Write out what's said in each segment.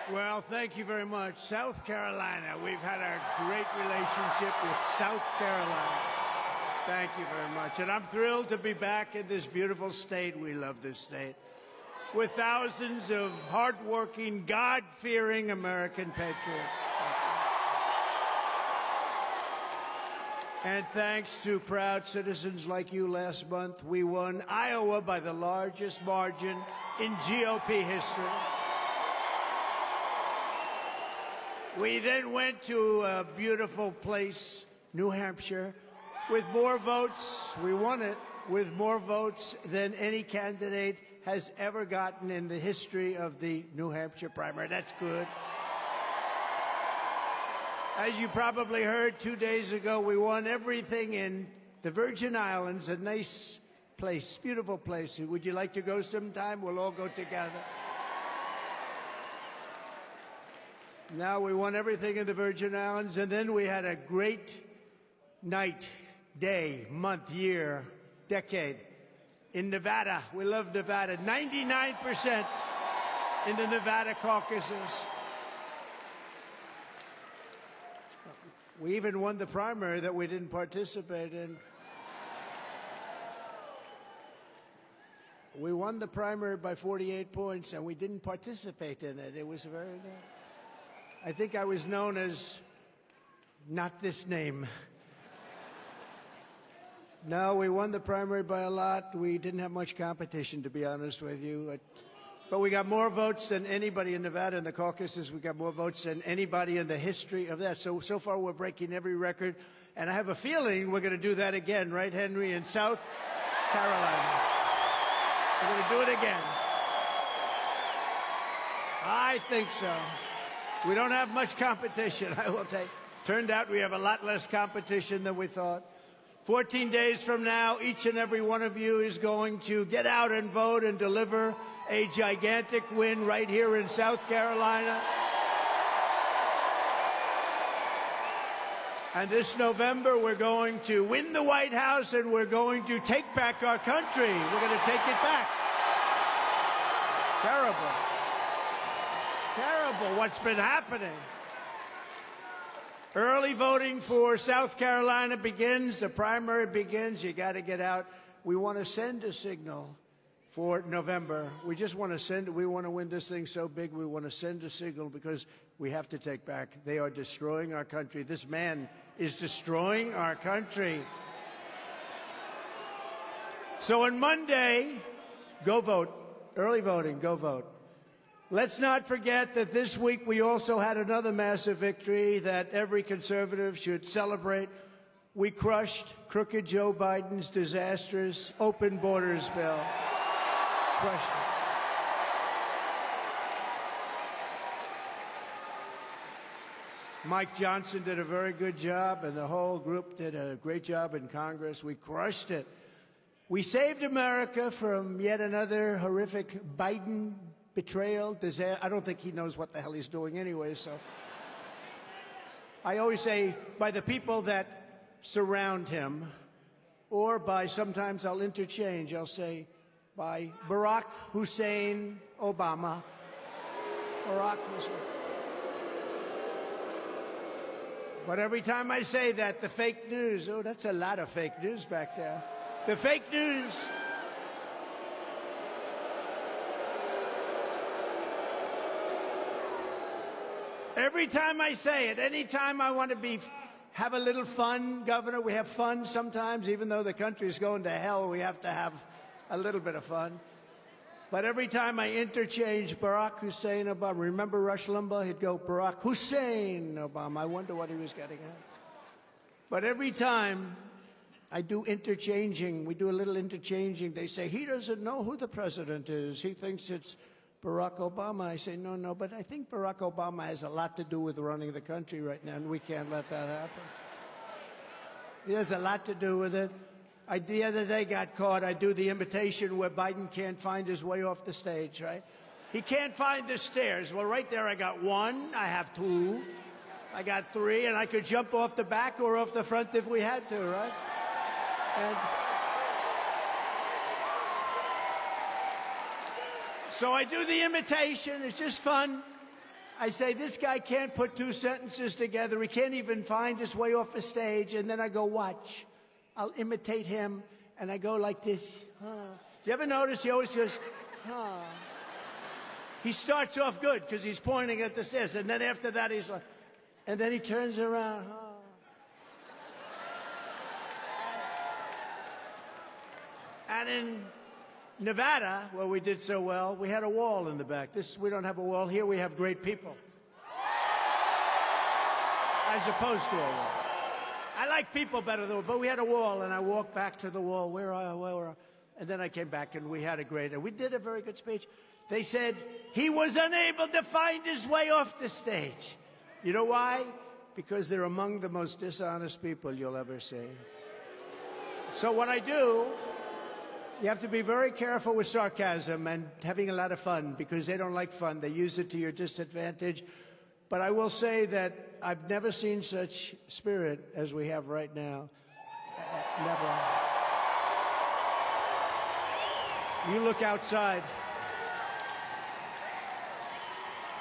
Well, thank you very much. South Carolina, we've had a great relationship with South Carolina. Thank you very much. And I'm thrilled to be back in this beautiful state. We love this state. With thousands of hardworking, God-fearing American patriots. And thanks to proud citizens like you last month, we won Iowa by the largest margin in GOP history. We then went to a beautiful place, New Hampshire, with more votes. We won it with more votes than any candidate has ever gotten in the history of the New Hampshire primary. That's good. As you probably heard 2 days ago, we won everything in the Virgin Islands, a nice place, beautiful place. Would you like to go sometime? We'll all go together. Now we won everything in the Virgin Islands, and then we had a great night, day, month, year, decade in Nevada. We love Nevada. 99% in the Nevada caucuses. We even won the primary that we didn't participate in. We won the primary by 48 points, and we didn't participate in it. It was very nice. I think I was known as not this name. No, we won the primary by a lot. We didn't have much competition, to be honest with you. But we got more votes than anybody in Nevada in the caucuses. We got more votes than anybody in the history of that. So far, we're breaking every record. And I have a feeling we're going to do that again, right, Henry, in South Carolina. We're going to do it again. I think so. We don't have much competition, I will tell you. Turned out we have a lot less competition than we thought. 14 days from now, each and every one of you is going to get out and vote and deliver a gigantic win right here in South Carolina. And this November, we're going to win the White House, and we're going to take back our country. We're going to take it back. Terrible. Terrible what's been happening. Early voting for South Carolina begins. The primary begins. You got to get out. We want to send a signal for November. We just want to send. We want to win this thing so big. We want to send a signal because we have to take back. They are destroying our country. This man is destroying our country. So on Monday, go vote. Early voting, go vote. Let's not forget that this week we also had another massive victory that every conservative should celebrate. We crushed crooked Joe Biden's disastrous open borders bill. Crushed it. Mike Johnson did a very good job, and the whole group did a great job in Congress. We crushed it. We saved America from yet another horrific Biden betrayal, disaster. I don't think he knows what the hell he's doing anyway, so. I always say by the people that surround him, or by, sometimes I'll interchange, I'll say by Barack Hussein Obama. Barack Hussein. But every time I say that, the fake news, oh, that's a lot of fake news back there. The fake news. Every time I say it, anytime I want to have a little fun, Governor, we have fun sometimes, even though the country is going to hell, we have to have a little bit of fun. But every time I interchange Barack Hussein Obama, remember Rush Limbaugh? He'd go, Barack Hussein Obama. I wonder what he was getting at. But every time I do interchanging, we do a little interchanging, they say, he doesn't know who the president is. He thinks it's Barack Obama. I say, no, but I think Barack Obama has a lot to do with running the country right now, and we can't let that happen. He has a lot to do with it. The other day got caught. I do the imitation where Biden can't find his way off the stage, right? He can't find the stairs. Well, right there I got one, I have two, I got three, and I could jump off the back or off the front if we had to, right? And so I do the imitation. It's just fun. I say, this guy can't put two sentences together. He can't even find his way off the stage. And then I go, watch. I'll imitate him. And I go like this. You ever notice he always goes, He starts off good because he's pointing at the stairs. And then after that, he's like, and then he turns around. And in Nevada, where we did so well, we had a wall in the back. We don't have a wall. Here we have great people. As opposed to a wall. I like people better, though, but we had a wall, and I walked back to the wall. Where are I? And then I came back, and we had a great, we did a very good speech. They said he was unable to find his way off the stage. You know why? Because they're among the most dishonest people you'll ever see. So what I do, you have to be very careful with sarcasm and having a lot of fun, because they don't like fun. They use it to your disadvantage. But I will say that I've never seen such spirit as we have right now. Never. You look outside.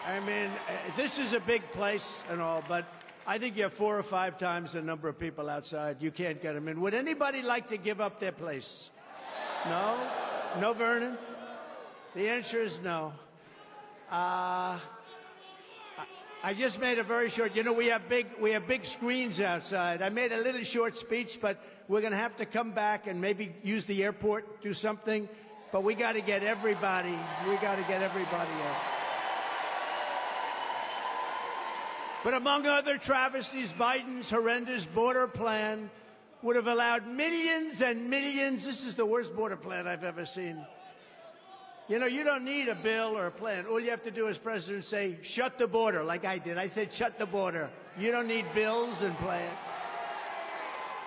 I mean, this is a big place and all, but I think you have 4 or 5 times the number of people outside. You can't get them in. Would anybody like to give up their place? No? No, Vernon? The answer is no. I just made a very short, we have big screens outside. I made a little short speech, but we're going to have to come back and maybe use the airport, do something. But we got to get everybody. We got to get everybody out. But among other travesties, Biden's horrendous border plan would have allowed millions and millions. This is the worst border plan I've ever seen. You don't need a bill or a plan. All you have to do as president say, shut the border, like I did. I said, shut the border. You don't need bills and plans.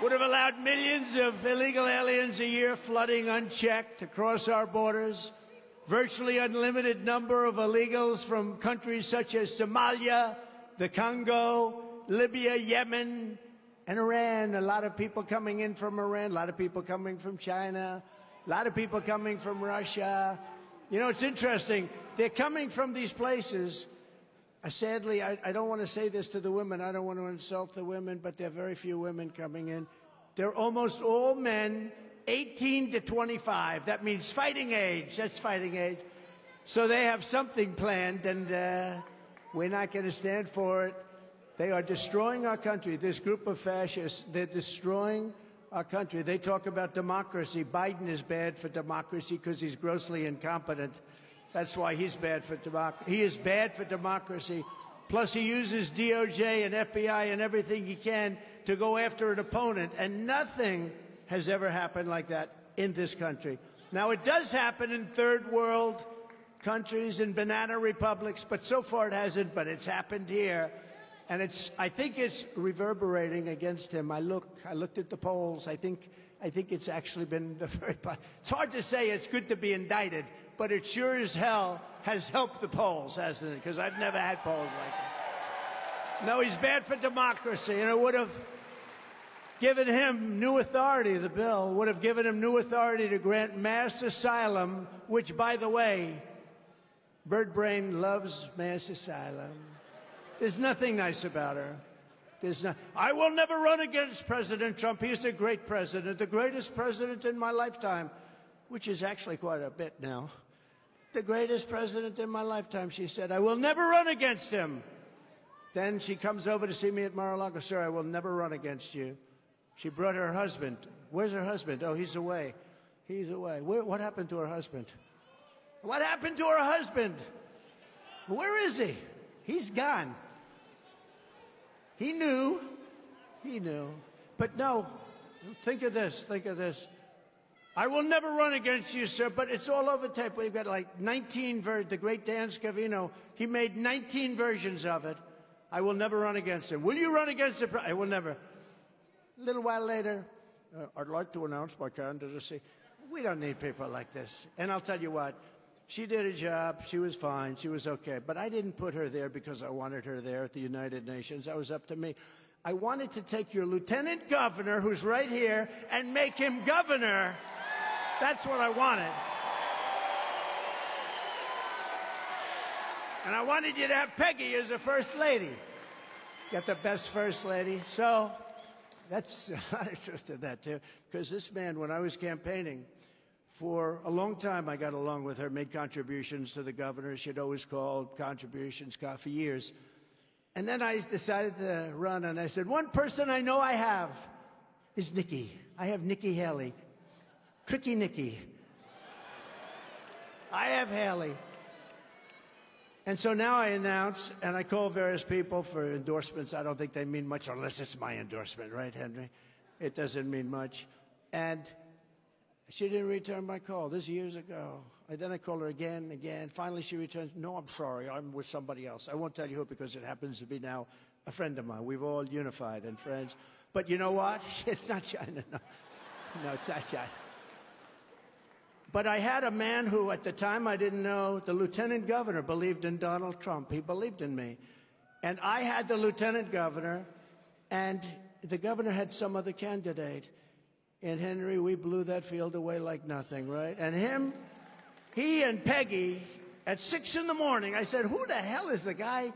Would have allowed millions of illegal aliens a year flooding unchecked across our borders. Virtually unlimited number of illegals from countries such as Somalia, the Congo, Libya, Yemen, and Iran. A lot of people coming in from Iran, a lot of people coming from China, a lot of people coming from Russia. It's interesting. They're coming from these places. Sadly, I don't want to say this to the women. I don't want to insult the women, but there are very few women coming in. They're almost all men, 18 to 25. That means fighting age. That's fighting age. So they have something planned, and we're not going to stand for it. They are destroying our country. This group of fascists, they're destroying our country. They talk about democracy. Biden is bad for democracy because he's grossly incompetent. That's why he's bad for democracy. He is bad for democracy. Plus, he uses DOJ and FBI and everything he can to go after an opponent. And nothing has ever happened like that in this country. Now, it does happen in third world countries and banana republics, but so far it hasn't. But it's happened here. And I think it's reverberating against him. I looked at the polls. I think it's actually been very. It's hard to say it's good to be indicted, but it sure as hell has helped the polls, hasn't it? Because I've never had polls like that. No, he's bad for democracy, and it would have given him new authority. The bill would have given him new authority to grant mass asylum, which, by the way, Bird Brain loves mass asylum. There's nothing nice about her. I will never run against President Trump. He is a great president, the greatest president in my lifetime, which is actually quite a bit now. The greatest president in my lifetime, she said. I will never run against him. Then she comes over to see me at Mar-a-Lago. Sir, I will never run against you. She brought her husband. Where's her husband? Oh, he's away. He's away. What happened to her husband? What happened to her husband? Where is he? He's gone. He knew. But no, think of this. I will never run against you, sir, but it's all over tape. We've got like 19 the great Dan Scavino, he made 19 versions of it. I will never run against him. Will you run against him? I will never. A little while later, I'd like to announce my candidacy. We don't need people like this. And I'll tell you what. She did a job. She was fine. She was okay. But I didn't put her there because I wanted her there at the United Nations. That was up to me. I wanted to take your lieutenant governor, who's right here, and make him governor. That's what I wanted. And I wanted you to have Peggy as a first lady. Got the best first lady. So that's I'm interested in that, too. Because this man, when I was campaigning, for a long time, I got along with her, made contributions to the governor. She'd always called contributions for years. And then I decided to run, and I said, one person I know I have is Nikki. I have Nikki Haley. Tricky Nikki. I have Haley. And so now I announce, and I call various people for endorsements. I don't think they mean much unless it's my endorsement, right, Henry? It doesn't mean much. And she didn't return my call. This is years ago. Then I call her again. Finally, she returns. No, I'm sorry. I'm with somebody else. I won't tell you who because it happens to be now a friend of mine. We've all unified and friends. But you know what? It's not China. No, it's not China. But I had a man who, at the time, I didn't know, the lieutenant governor believed in Donald Trump. He believed in me. And I had the lieutenant governor, and the governor had some other candidate. And Henry, we blew that field away like nothing, right? And he and Peggy, at 6 in the morning, I said, who the hell is the guy?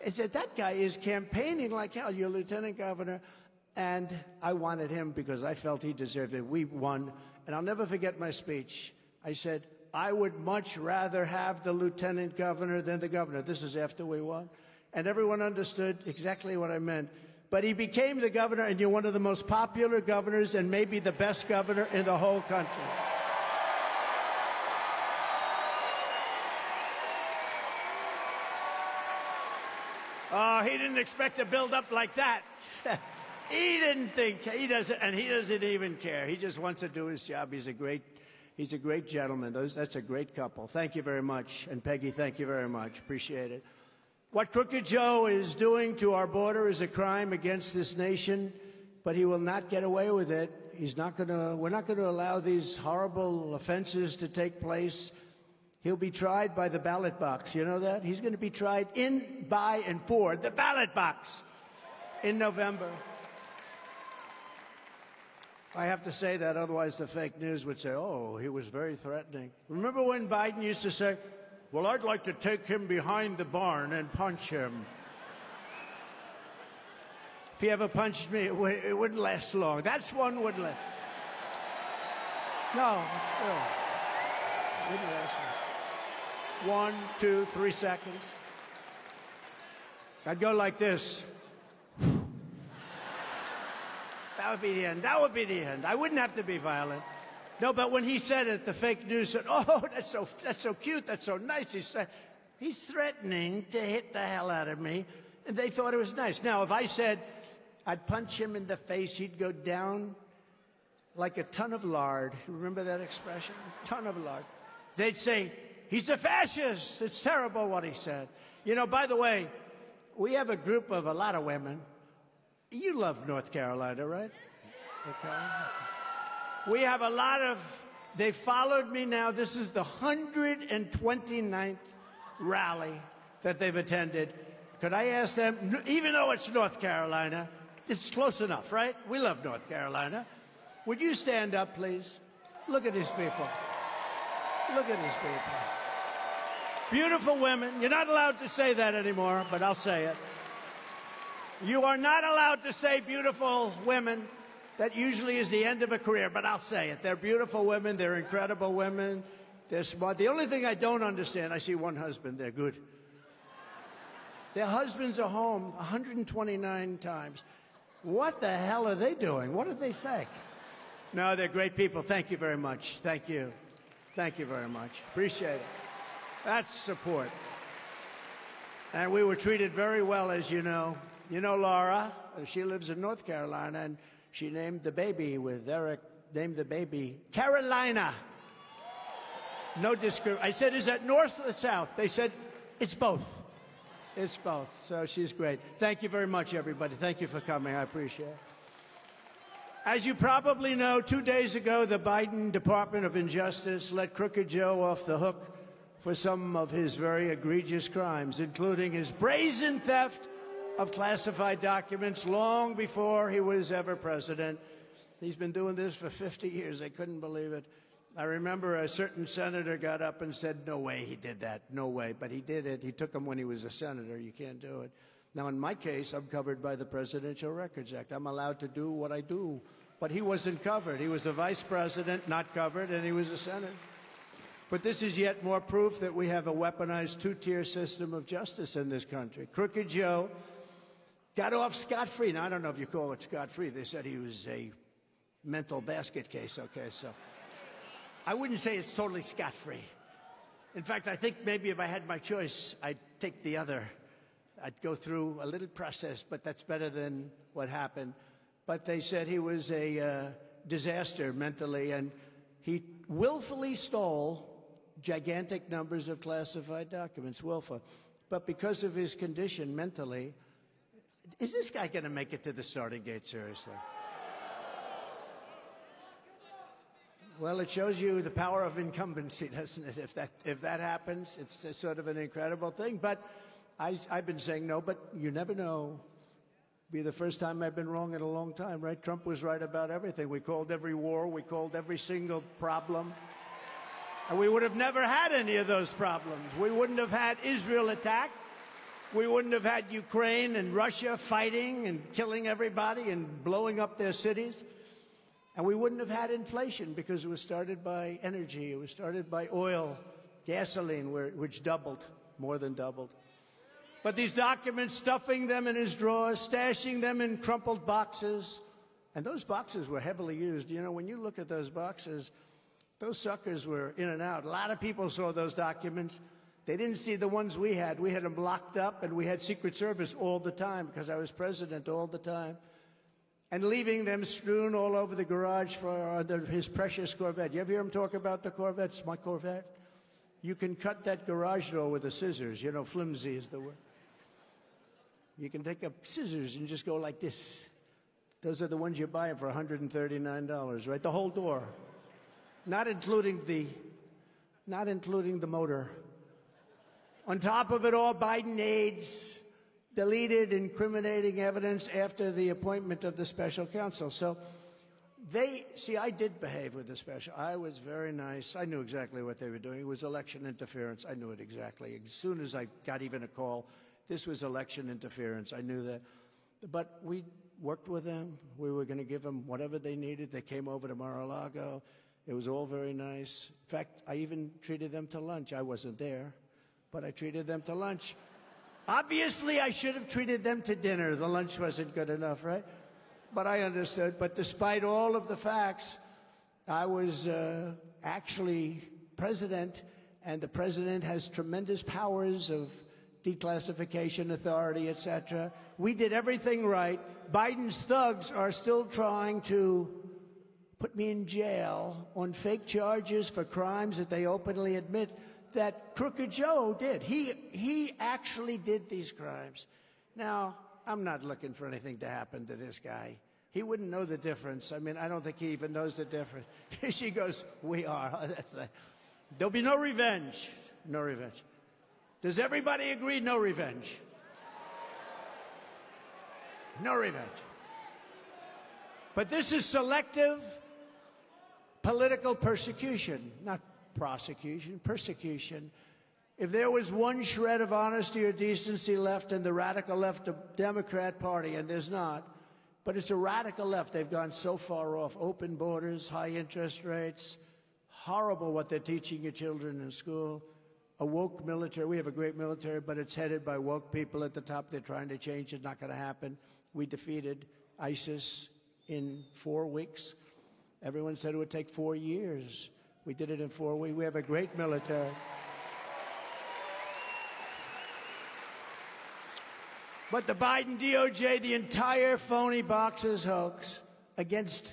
I said, that guy is campaigning like hell, your lieutenant governor. And I wanted him because I felt he deserved it. We won. And I'll never forget my speech. I said, I would much rather have the lieutenant governor than the governor. This is after we won. And everyone understood exactly what I meant. But he became the governor, and you're one of the most popular governors and maybe the best governor in the whole country. Oh, he didn't expect to build up like that. He didn't think, he doesn't even care. He just wants to do his job. He's a great gentleman. That's a great couple. Thank you very much. And Peggy, thank you very much. Appreciate it. What Crooked Joe is doing to our border is a crime against this nation, but he will not get away with it. We're not going to allow these horrible offenses to take place. He'll be tried by the ballot box. You know that? He's going to be tried in, by, and for the ballot box in November. I have to say that, otherwise the fake news would say, oh, he was very threatening. Remember when Biden used to say, well, I'd like to take him behind the barn and punch him. If he ever punched me, it wouldn't last long. That's one wouldn't last. No, it wouldn't last long. 1, 2, 3 seconds. I'd go like this. That would be the end. That would be the end. I wouldn't have to be violent. No, but when he said it, the fake news said, oh, that's so cute, that's so nice. He's threatening to hit the hell out of me. And they thought it was nice. Now, if I said I'd punch him in the face, he'd go down like a ton of lard. Remember that expression? Ton of lard. They'd say, he's a fascist. It's terrible what he said. You know, by the way, we have a group of a lot of women. You love North Carolina, right? Okay. We have a lot of, they followed me now. This is the 129th rally that they've attended. Could I ask them, even though it's North Carolina, it's close enough, right? We love North Carolina. Would you stand up, please? Look at these people. Look at these people. Beautiful women. You're not allowed to say that anymore, but I'll say it. You are not allowed to say beautiful women. That usually is the end of a career, but I'll say it. They're beautiful women. They're incredible women. They're smart. The only thing I don't understand, I see one husband. They're good. Their husbands are home 129 times. What the hell are they doing? What did they say? No, they're great people. Thank you very much. Thank you. Thank you very much. Appreciate it. That's support. And we were treated very well, as you know. You know Laura, she lives in North Carolina, and she named the baby with Eric, named the baby Carolina. No discrimination. I said, is that north or the south? They said, it's both. It's both. So she's great. Thank you very much, everybody. Thank you for coming. I appreciate it. As you probably know, 2 days ago, the Biden Department of Injustice let Crooked Joe off the hook for some of his very egregious crimes, including his brazen theft of classified documents long before he was ever president. He's been doing this for 50 years. I couldn't believe it. I remember a certain senator got up and said, no way he did that, no way. But he did it. He took them when he was a senator. You can't do it. Now, in my case, I'm covered by the Presidential Records Act. I'm allowed to do what I do. But he wasn't covered. He was a vice president, not covered, and he was a senator. But this is yet more proof that we have a weaponized two-tier system of justice in this country. Crooked Joe got off scot-free. Now, I don't know if you call it scot-free. They said he was a mental basket case. Okay, so I wouldn't say it's totally scot-free. In fact, I think maybe if I had my choice, I'd take the other. I'd go through a little process, but that's better than what happened. But they said he was a disaster mentally, and he willfully stole gigantic numbers of classified documents, willful. But because of his condition mentally, is this guy going to make it to the starting gate, seriously? Well, it shows you the power of incumbency, doesn't it? If that happens, it's sort of an incredible thing. But I've been saying no, but you never know. Be the first time I've been wrong in a long time, right? Trump was right about everything. We called every war. We called every single problem. And we would have never had any of those problems. We wouldn't have had Israel attacked. We wouldn't have had Ukraine and Russia fighting and killing everybody and blowing up their cities. And we wouldn't have had inflation because it was started by energy. It was started by oil, gasoline, which doubled, more than doubled. But these documents, stuffing them in his drawers, stashing them in crumpled boxes, and those boxes were heavily used. You know, when you look at those boxes, those suckers were in and out. A lot of people saw those documents. They didn't see the ones we had. We had them locked up, and we had Secret Service all the time because I was president all the time. And leaving them strewn all over the garage under his precious Corvette. You ever hear him talk about the Corvette? It's my Corvette. You can cut that garage door with the scissors. You know, flimsy is the word. You can take up scissors and just go like this. Those are the ones you buy for $139, right? The whole door. Not including the motor. On top of it all, Biden aides deleted incriminating evidence after the appointment of the special counsel. So I did behave with the special. I was very nice. I knew exactly what they were doing. It was election interference. I knew it exactly. As soon as I got even a call, this was election interference. I knew that. But we worked with them. We were going to give them whatever they needed. They came over to Mar-a-Lago. It was all very nice. In fact, I even treated them to lunch. I wasn't there, but I treated them to lunch. Obviously, I should have treated them to dinner. The lunch wasn't good enough, right? But I understood. But despite all of the facts, I was actually president, and the president has tremendous powers of declassification authority, etc. We did everything right. Biden's thugs are still trying to put me in jail on fake charges for crimes that they openly admit that Crooked Joe did. He actually did these crimes. Now, I'm not looking for anything to happen to this guy. He wouldn't know the difference. I mean, I don't think he even knows the difference. She goes, we are. There'll be no revenge. No revenge. Does everybody agree? No revenge. No revenge. But this is selective political persecution, not prosecution, persecution. If there was one shred of honesty or decency left in the radical left Democrat Party, and there's not, but it's a radical left. They've gone so far off. Open borders, high interest rates, horrible what they're teaching your children in school. A woke military. We have a great military, but it's headed by woke people at the top. They're trying to change it. Not going to happen. We defeated ISIS in 4 weeks. Everyone said it would take 4 years. We did it in 4 weeks. We have a great military. But the Biden DOJ, the entire phony boxes hoax against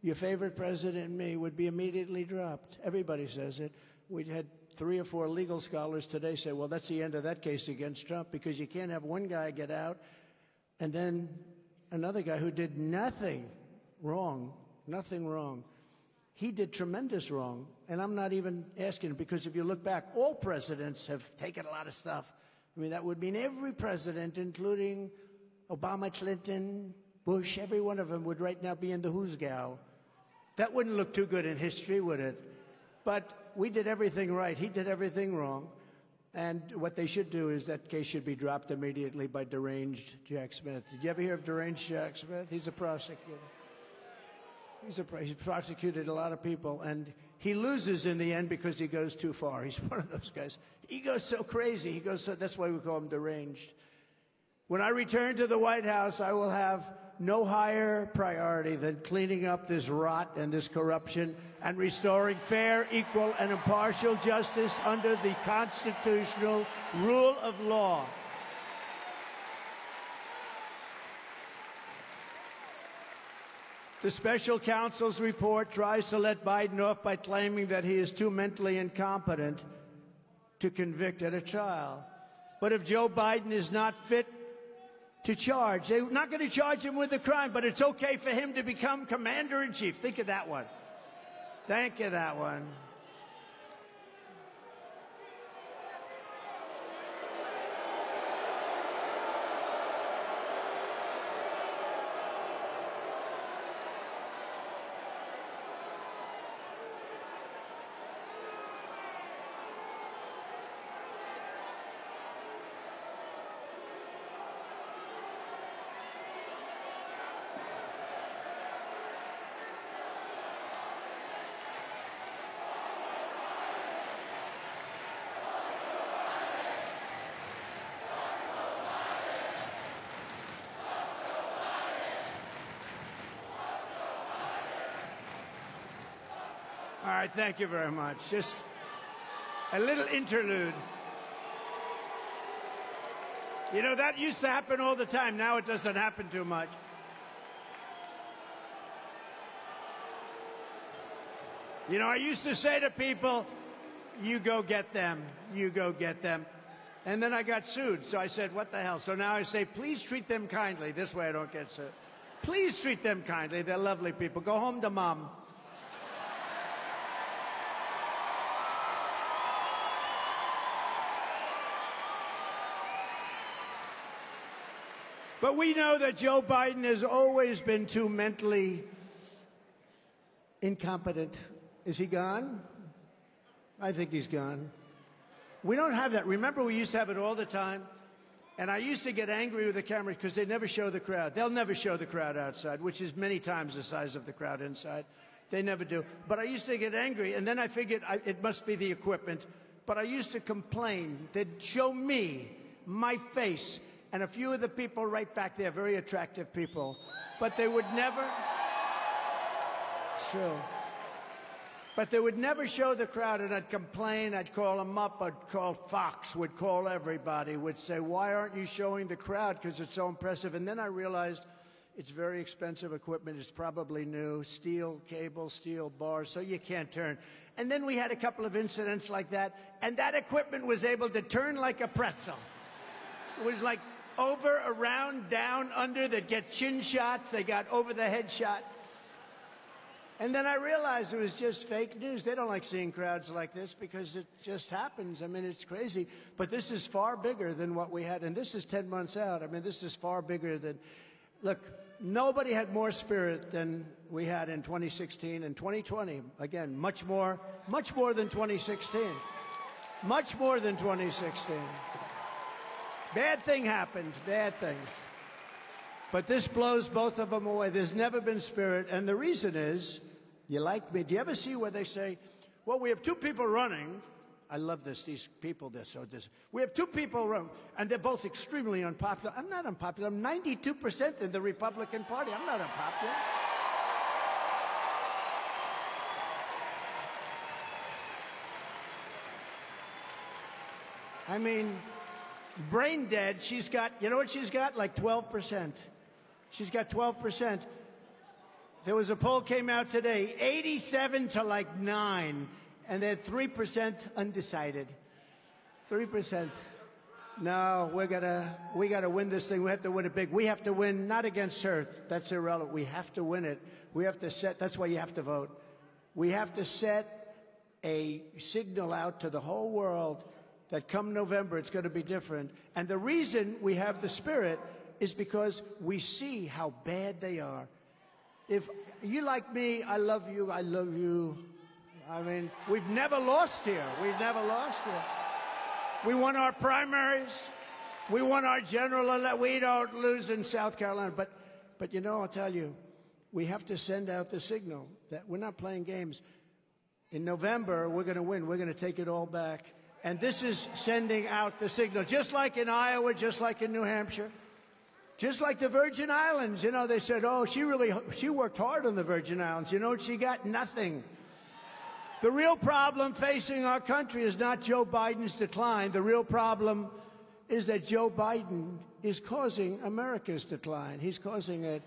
your favorite president and me would be immediately dropped. Everybody says it. We had 3 or 4 legal scholars today say, well, that's the end of that case against Trump, because you can't have one guy get out and then another guy who did nothing wrong. He did tremendous wrong. And I'm not even asking, because if you look back, all presidents have taken a lot of stuff. I mean, that would mean every president, including Obama, Clinton, Bush, every one of them would right now be in the who's gal. That wouldn't look too good in history, would it? But we did everything right. He did everything wrong. And what they should do is that case should be dropped immediately by deranged Jack Smith. Did you ever hear of deranged Jack Smith? He's a prosecutor. He's prosecuted a lot of people, and he loses in the end because he goes too far. He's one of those guys. He goes so crazy. That's why we call him deranged. When I return to the White House, I will have no higher priority than cleaning up this rot and this corruption and restoring fair, equal, and impartial justice under the constitutional rule of law. The special counsel's report tries to let Biden off by claiming that he is too mentally incompetent to convict at a trial. But if Joe Biden is not fit to charge, they're not going to charge him with a crime, but it's okay for him to become commander-in-chief. Think of that one. Thank you, that one. All right, thank you very much. Just a little interlude. You know, that used to happen all the time. Now it doesn't happen too much. You know, I used to say to people, you go get them, you go get them. And then I got sued, so I said, what the hell? So now I say, please treat them kindly. This way I don't get sued. Please treat them kindly. They're lovely people. Go home to mom. But we know that Joe Biden has always been too mentally incompetent. Is he gone? I think he's gone. We don't have that. Remember, we used to have it all the time? And I used to get angry with the cameras because they never show the crowd. They'll never show the crowd outside, which is many times the size of the crowd inside. They never do. But I used to get angry, and then I figured it must be the equipment. But I used to complain. They'd show me, my face, and a few of the people right back there, very attractive people. But they would never... True. But they would never show the crowd, and I'd complain, I'd call them up, I'd call Fox, would call everybody, would say, why aren't you showing the crowd? Because it's so impressive. And then I realized it's very expensive equipment, it's probably new, steel cable, steel bars, so you can't turn. And then we had a couple of incidents like that, and that equipment was able to turn like a pretzel. It was like over, around, down, under. They'd get chin shots, they got over the head shots. And then I realized it was just fake news. They don't like seeing crowds like this because it just happens. I mean, it's crazy. But this is far bigger than what we had. And this is 10 months out. I mean, this is far bigger than... Look, nobody had more spirit than we had in 2016 and 2020. Again, much more than 2016. Much more than 2016. Bad thing happened. Bad things. But this blows both of them away. There's never been spirit. And the reason is... You like me? Do you ever see where they say, well, we have two people running. I love this. These people, they're so this. We have two people running, and they're both extremely unpopular. I'm not unpopular. I'm 92% in the Republican Party. I'm not unpopular. I mean, brain dead. She's got, you know what she's got? Like 12%. She's got 12%. There was a poll came out today, 87 to like 9, and they're 3% undecided. 3%. No, we gotta win this thing. We have to win it big. We have to win not against her. That's irrelevant. We have to win it. We have to set. That's why you have to vote. We have to set a signal out to the whole world that come November it's going to be different. And the reason we have the spirit is because we see how bad they are. If you like me, I love you, I love you. I mean, we've never lost here. We've never lost here. We won our primaries. We won our general election. We don't lose in South Carolina. But you know, I'll tell you, we have to send out the signal that we're not playing games. In November, we're going to win. We're going to take it all back. And this is sending out the signal, just like in Iowa, just like in New Hampshire, just like the Virgin Islands. You know, they said, oh, she worked hard on the Virgin Islands. You know what she got? Nothing. The real problem facing our country is not Joe Biden's decline. The real problem is that Joe Biden is causing America's decline. He's causing it.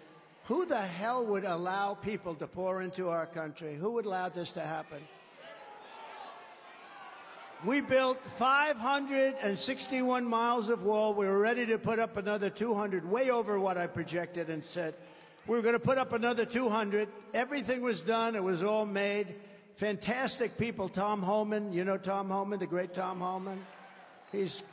Who the hell would allow people to pour into our country? Who would allow this to happen? We built 561 miles of wall. We were ready to put up another 200, way over what I projected and said. We were going to put up another 200. Everything was done. It was all made. Fantastic people. Tom Homan, you know Tom Homan, the great Tom Homan?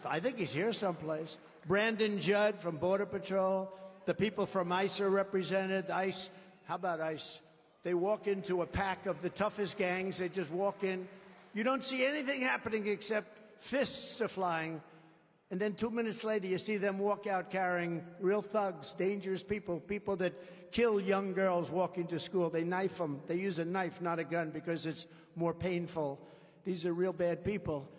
I think he's here someplace. Brandon Judd from Border Patrol. The people from ICE are represented. ICE, how about ICE? They walk into a pack of the toughest gangs. They just walk in. You don't see anything happening except fists are flying. And then 2 minutes later, you see them walk out carrying real thugs, dangerous people, people that kill young girls walking to school. They knife them. They use a knife, not a gun, because it's more painful. These are real bad people.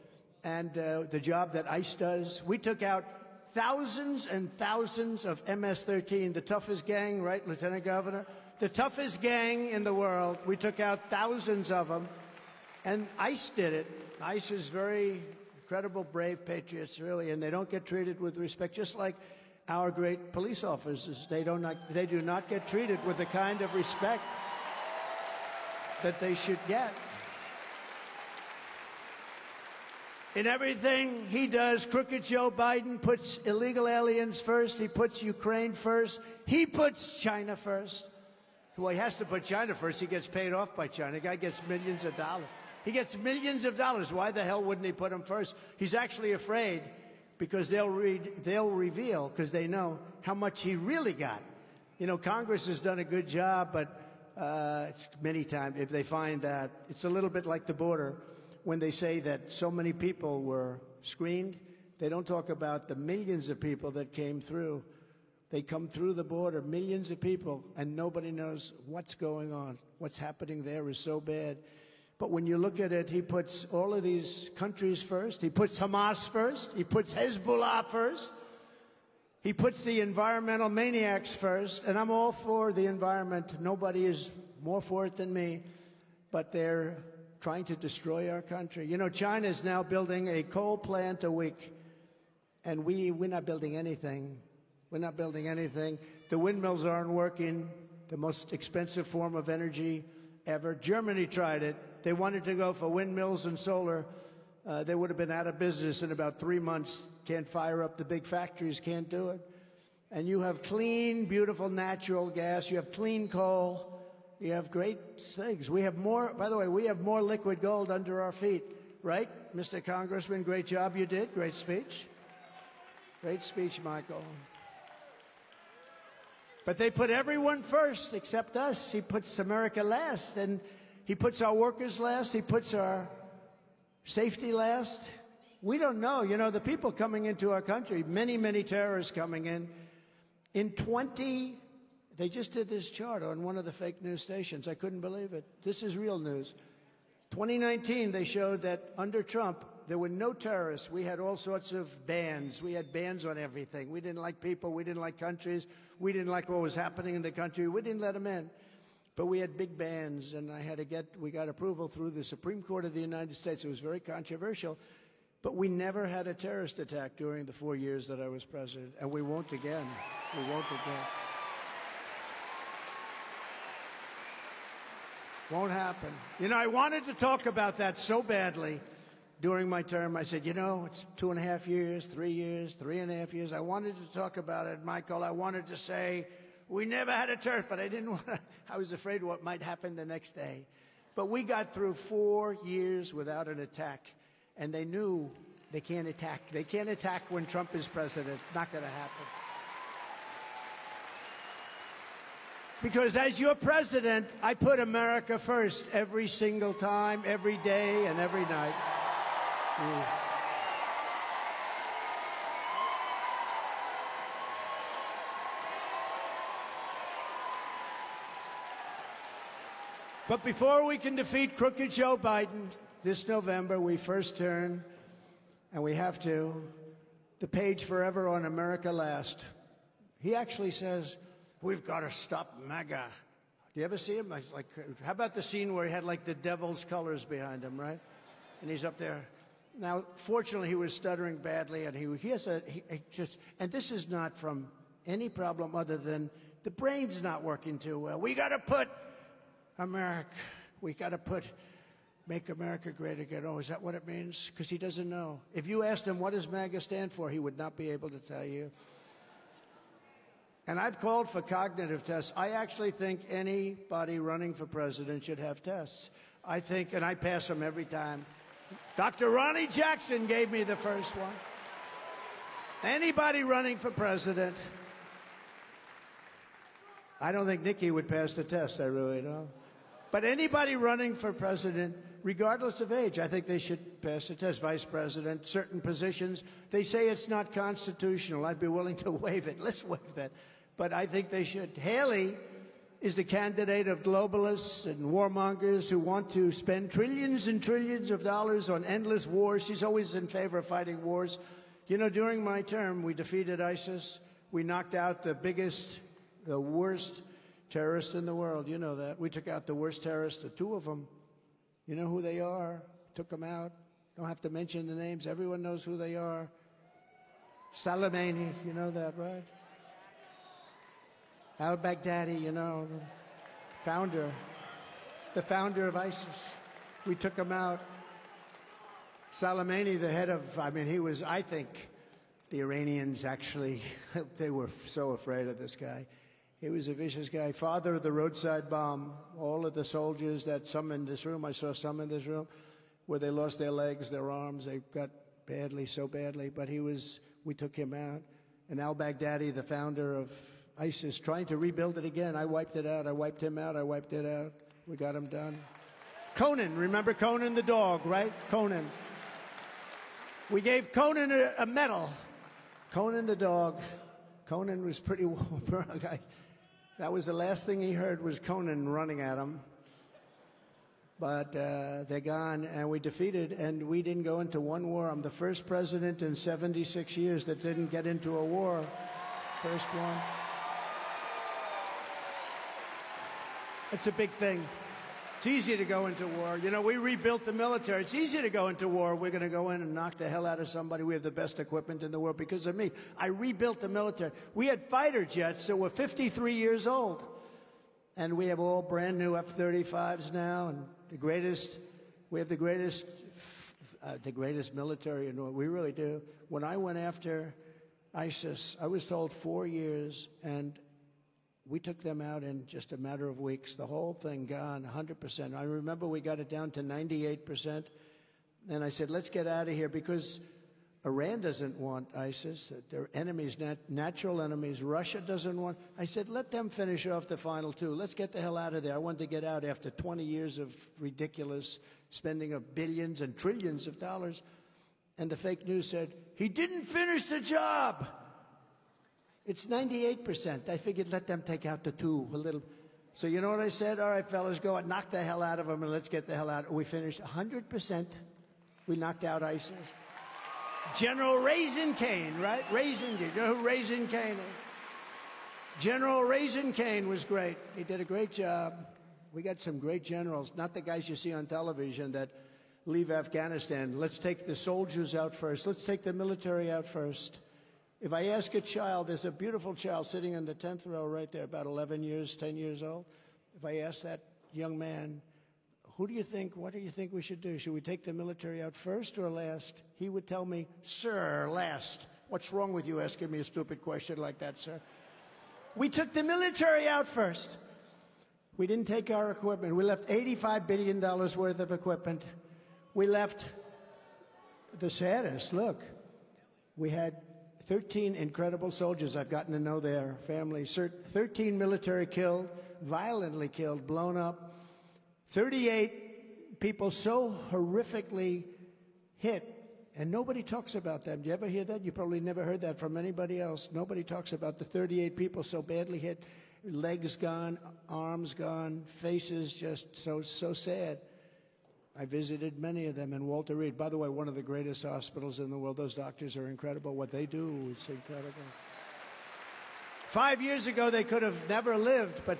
And the job that ICE does, we took out thousands and thousands of MS-13, the toughest gang, right, Lieutenant Governor? The toughest gang in the world. We took out thousands of them. And ICE did it. ICE is very incredible, brave patriots, really, and they don't get treated with respect, just like our great police officers. They do not get treated with the kind of respect that they should get. In everything he does, crooked Joe Biden puts illegal aliens first. He puts Ukraine first. He puts China first. Well, he has to put China first. He gets paid off by China. The guy gets millions of dollars. He gets millions of dollars. Why the hell wouldn't he put him first? He's actually afraid because they'll reveal, because they know how much he really got. You know, Congress has done a good job, but it's many times, if they find that, it's a little bit like the border. When they say that so many people were screened, they don't talk about the millions of people that came through. They come through the border, millions of people, and nobody knows what's going on. What's happening there is so bad. But when you look at it, he puts all of these countries first. He puts Hamas first. He puts Hezbollah first. He puts the environmental maniacs first. And I'm all for the environment. Nobody is more for it than me. But they're trying to destroy our country. You know, China is now building a coal plant a week. And we're not building anything. We're not building anything. The windmills aren't working. The most expensive form of energy ever. Germany tried it. They wanted to go for windmills and solar. They would have been out of business in about 3 months. Can't fire up the big factories, can't do it. And you have clean, beautiful natural gas. You have clean coal. You have great things. We have more, by the way, we have more liquid gold under our feet, right? Mr. Congressman, great job you did. Great speech. Great speech, Michael. But they put everyone first except us. He puts America last, and he puts our workers last. He puts our safety last. We don't know. You know, the people coming into our country, many, many terrorists coming in. They just did this chart on one of the fake news stations. I couldn't believe it. This is real news. 2019, they showed that under Trump, there were no terrorists. We had all sorts of bans. We had bans on everything. We didn't like people. We didn't like countries. We didn't like what was happening in the country. We didn't let them in. But we had big bans, and we got approval through the Supreme Court of the United States. It was very controversial. But we never had a terrorist attack during the 4 years that I was president, and we won't again. We won't again. Won't happen. You know, I wanted to talk about that so badly during my term. I said, you know, it's 2.5 years, 3 years, 3.5 years. I wanted to talk about it, Michael. I wanted to say, we never had a terrorist, but I didn't want to. I was afraid what might happen the next day. But we got through 4 years without an attack, and they knew they can't attack. They can't attack when Trump is president. Not going to happen. Because as your president, I put America first every single time, every day, and every night. But before we can defeat crooked Joe Biden this November, we first turn, and we have to, the page forever on America Last. He actually says, we've got to stop MAGA. Do you ever see him? Like, how about the scene where he had like the devil's colors behind him, right? And he's up there. Now, fortunately, he was stuttering badly, and he has and this is not from any problem other than the brain's not working too well. We got to put make America great again. Oh, is that what it means? Because he doesn't know. If you asked him, what does MAGA stand for, he would not be able to tell you. And I've called for cognitive tests. I actually think anybody running for president should have tests. I think, and I pass them every time. Dr. Ronnie Jackson gave me the first one. Anybody running for president. I don't think Nikki would pass the test, I really don't. But anybody running for president, regardless of age, I think they should pass the test. Vice president, certain positions, they say it's not constitutional. I'd be willing to waive it. Let's waive that. But I think they should. Haley is the candidate of globalists and warmongers who want to spend trillions and trillions of dollars on endless wars. She's always in favor of fighting wars. You know, during my term, we defeated ISIS. We knocked out the worst terrorists in the world. You know that. We took out the worst terrorists, the two of them. You know who they are. Took them out. Don't have to mention the names. Everyone knows who they are. Soleimani, you know that, right? Al-Baghdadi, you know, the founder of ISIS. We took him out. Soleimani, the head of, he was, I think, the Iranians actually, they were so afraid of this guy. He was a vicious guy. Father of the roadside bomb. All of the soldiers that some in this room, I saw some in this room, where they lost their legs, their arms, they got badly, so badly. But we took him out. And al-Baghdadi, the founder of ISIS, trying to rebuild it again. I wiped it out. I wiped him out. I wiped it out. We got him done. Conan, remember Conan the dog, right? Conan. We gave Conan a medal. Conan the dog. Conan was pretty warm. That was the last thing he heard was Conan running at him. But they're gone, and we defeated, and we didn't go into one war. I'm the first president in 76 years that didn't get into a war. First one. It's a big thing. It's easy to go into war. You know, we rebuilt the military. It's easy to go into war. We're going to go in and knock the hell out of somebody. We have the best equipment in the world because of me. I rebuilt the military. We had fighter jets that were 53 years old. And we have all brand new F-35s now. And we have the greatest military in the world. We really do. When I went after ISIS, I was told 4 years, and we took them out in just a matter of weeks. The whole thing gone, 100%. I remember we got it down to 98%. And I said, let's get out of here because Iran doesn't want ISIS. They're enemies, natural enemies. Russia doesn't want. I said, let them finish off the final two. Let's get the hell out of there. I wanted to get out after 20 years of ridiculous spending of billions and trillions of dollars. And the fake news said, he didn't finish the job. It's 98%. I figured let them take out the two a little. So you know what I said? All right, fellas, go and knock the hell out of them and let's get the hell out. We finished 100%. We knocked out ISIS. General Raisin Cane, right? Raisin, you know who Raisin Cane is? General Raisin Cane was great. He did a great job. We got some great generals, not the guys you see on television that leave Afghanistan. Let's take the soldiers out first. Let's take the military out first. If I ask a child, there's a beautiful child sitting in the 10th row right there, about 10 years old. If I ask that young man, what do you think we should do? Should we take the military out first or last? He would tell me, sir, last. What's wrong with you asking me a stupid question like that, sir? We took the military out first. We didn't take our equipment. We left $85 billion worth of equipment. We left the saddest. Look, we had 13 incredible soldiers. I've gotten to know their families. 13 military killed. violently killed, blown up. 38 people so horrifically hit, and nobody talks about them. Do you ever hear that? You probably never heard that from anybody else. Nobody talks about the 38 people so badly hit, legs gone, arms gone, faces just so sad. I visited many of them in Walter Reed. By the way, one of the greatest hospitals in the world. Those doctors are incredible. What they do is incredible. 5 years ago, they could have never lived, but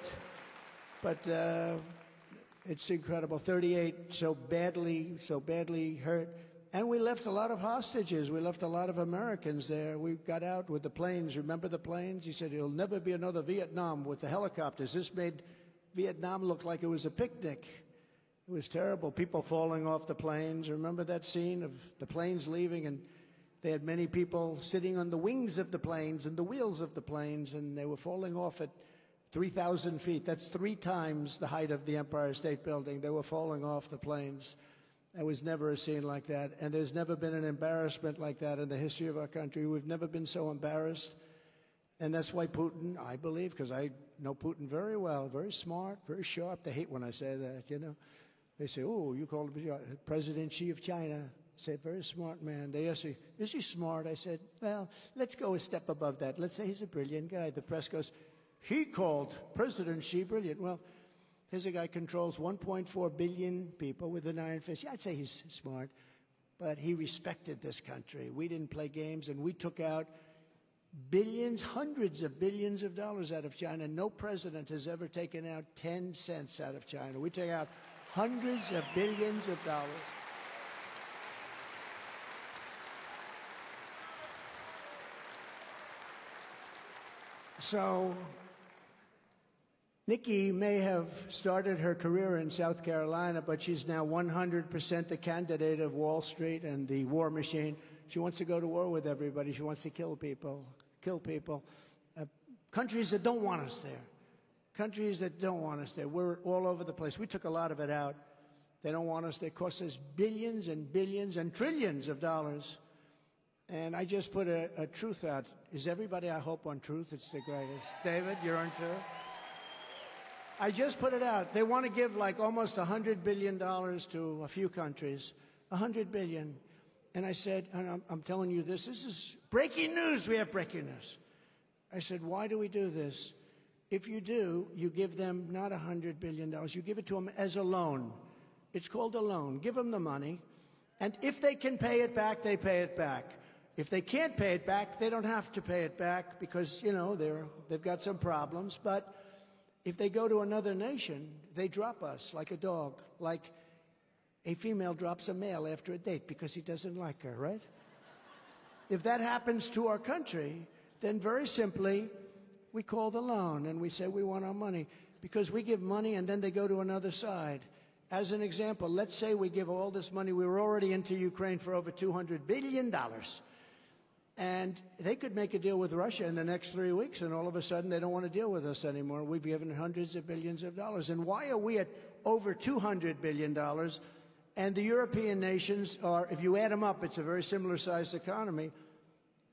it's incredible. 38 so badly hurt. And we left a lot of hostages. We left a lot of Americans there. We got out with the planes. Remember the planes? He said, it'll never be another Vietnam with the helicopters. This made Vietnam look like it was a picnic. It was terrible. People falling off the planes. Remember that scene of the planes leaving, and they had many people sitting on the wings of the planes and the wheels of the planes, and they were falling off at 3,000 feet. That's 3 times the height of the Empire State Building. They were falling off the planes. There was never a scene like that, and there's never been an embarrassment like that in the history of our country. We've never been so embarrassed, and that's why Putin, I believe, because I know Putin very well, very smart, very sharp. They hate when I say that, you know. They say, oh, you called him President Xi of China. I say, very smart man. They ask me, is he smart? I said, well, let's go a step above that. Let's say he's a brilliant guy. The press goes, he called President Xi brilliant. Well, here's a guy controls 1.4 billion people with an iron fist. Yeah, I'd say he's smart, but he respected this country. We didn't play games, and we took out billions, hundreds of billions of dollars out of China. No president has ever taken out 10 cents out of China. We took out hundreds of billions of dollars. So Nikki may have started her career in South Carolina, but she's now 100% the candidate of Wall Street and the war machine. She wants to go to war with everybody. She wants to kill people. Countries that don't want us there. Countries that don't want us there. We're all over the place. We took a lot of it out. They don't want us there. It costs us billions and billions and trillions of dollars. And I just put a truth out. Is everybody, I hope, on truth? It's the greatest. David, you're on truth? I just put it out. They want to give like almost $100 billion to a few countries. $100 billion. And I said, and I'm telling you this is breaking news. We have breaking news. I said, why do we do this? If you do, you give them not $100 billion. You give it to them as a loan. It's called a loan. Give them the money. And if they can pay it back, they pay it back. If they can't pay it back, they don't have to pay it back because, you know, they've got some problems. But if they go to another nation, they drop us like a dog, like a female drops a male after a date because he doesn't like her, right? If that happens to our country, then very simply, we call the loan and we say we want our money because we give money and then they go to another side. As an example, let's say we give all this money. We were already into Ukraine for over $200 billion. And they could make a deal with Russia in the next 3 weeks, and all of a sudden they don't want to deal with us anymore. We've given hundreds of billions of dollars. And why are we at over $200 billion? And the European nations are, if you add them up, it's a very similar sized economy.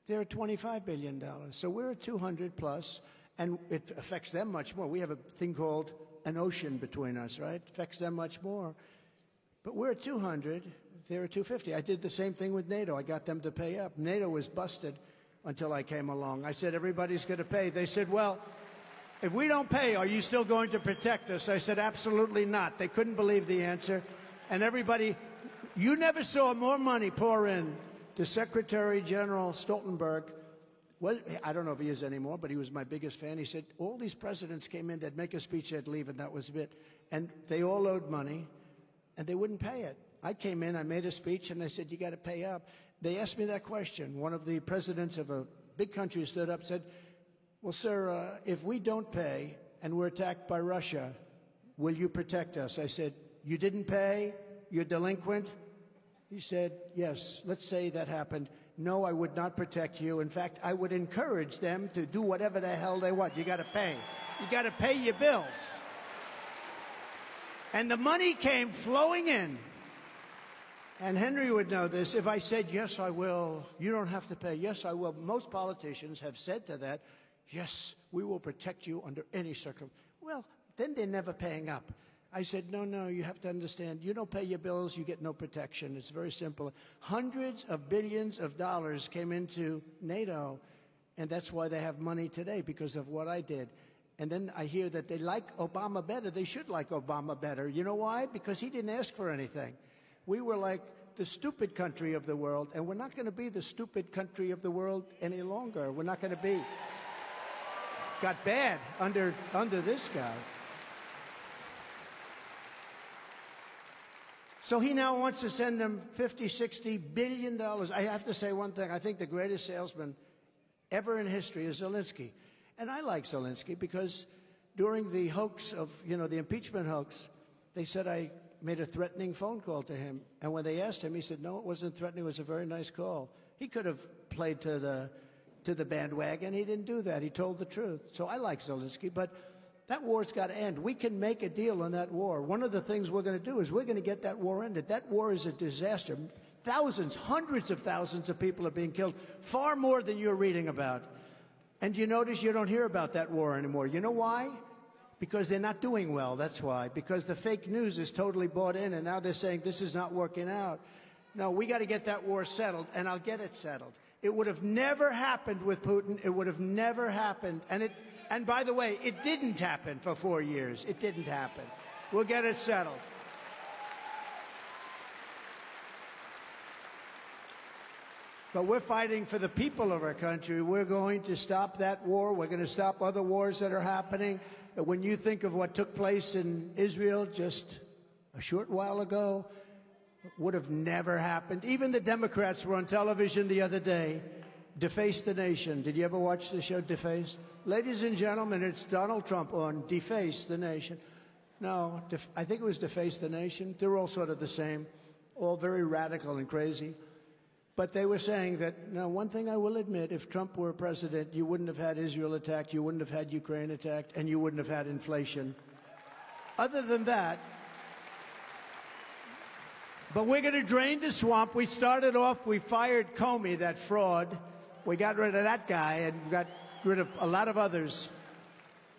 They're at $25 billion. So we're at 200 plus, and it affects them much more. We have a thing called an ocean between us, right? It affects them much more. But we're at 200. They're at 250. I did the same thing with NATO. I got them to pay up. NATO was busted until I came along. I said, everybody's going to pay. They said, well, if we don't pay, are you still going to protect us? I said, absolutely not. They couldn't believe the answer. And everybody, you never saw more money pour in to Secretary General Stoltenberg. Well, I don't know if he is anymore, but he was my biggest fan. He said, all these presidents came in, they'd make a speech, they'd leave, and that was it. And they all owed money, and they wouldn't pay it. I came in, I made a speech, and I said, you got to pay up. They asked me that question. One of the presidents of a big country stood up and said, well, sir, if we don't pay and we're attacked by Russia, will you protect us? I said, you didn't pay? You're delinquent? He said, yes. Let's say that happened. No, I would not protect you. In fact, I would encourage them to do whatever the hell they want. You got to pay. You got to pay your bills. And the money came flowing in. And Henry would know this. If I said, yes, I will, you don't have to pay. Yes, I will. Most politicians have said to that, yes, we will protect you under any circumstance. Well, then they're never paying up. I said, no, you have to understand, you don't pay your bills, you get no protection. It's very simple. Hundreds of billions of dollars came into NATO, and that's why they have money today, because of what I did. And then I hear that they like Obama better. They should like Obama better. You know why? Because he didn't ask for anything. We were like the stupid country of the world, and we're not going to be the stupid country of the world any longer. We're not going to be. Got bad under this guy. So he now wants to send them $50, $60 billion. I have to say one thing. I think the greatest salesman ever in history is Zelensky. And I like Zelensky because during the hoax of, the impeachment hoax, they said I made a threatening phone call to him. And when they asked him, he said, no, it wasn't threatening. It was a very nice call. He could have played to the bandwagon. He didn't do that. He told the truth. So I like Zelensky, but that war's got to end. We can make a deal on that war. One of the things we're going to do is we're going to get that war ended. That war is a disaster. Thousands, hundreds of thousands of people are being killed, far more than you're reading about. And you notice you don't hear about that war anymore. You know why? Because they're not doing well, that's why. Because the fake news is totally bought in, and now they're saying this is not working out. No, we got to get that war settled, and I'll get it settled. It would have never happened with Putin. It would have never happened. And by the way, it didn't happen for 4 years. It didn't happen. We'll get it settled. But we're fighting for the people of our country. We're going to stop that war. We're going to stop other wars that are happening. When you think of what took place in Israel just a short while ago, would have never happened. Even the Democrats were on television the other day, Deface the Nation. Did you ever watch the show Deface? Ladies and gentlemen, it's Donald Trump on Deface the Nation. No, I think it was Deface the Nation. They're all sort of the same, all very radical and crazy. But they were saying that, now, one thing I will admit, if Trump were president, you wouldn't have had Israel attacked, you wouldn't have had Ukraine attacked, and you wouldn't have had inflation. Other than that, but we're going to drain the swamp. We started off, we fired Comey, that fraud. We got rid of that guy and got rid of a lot of others.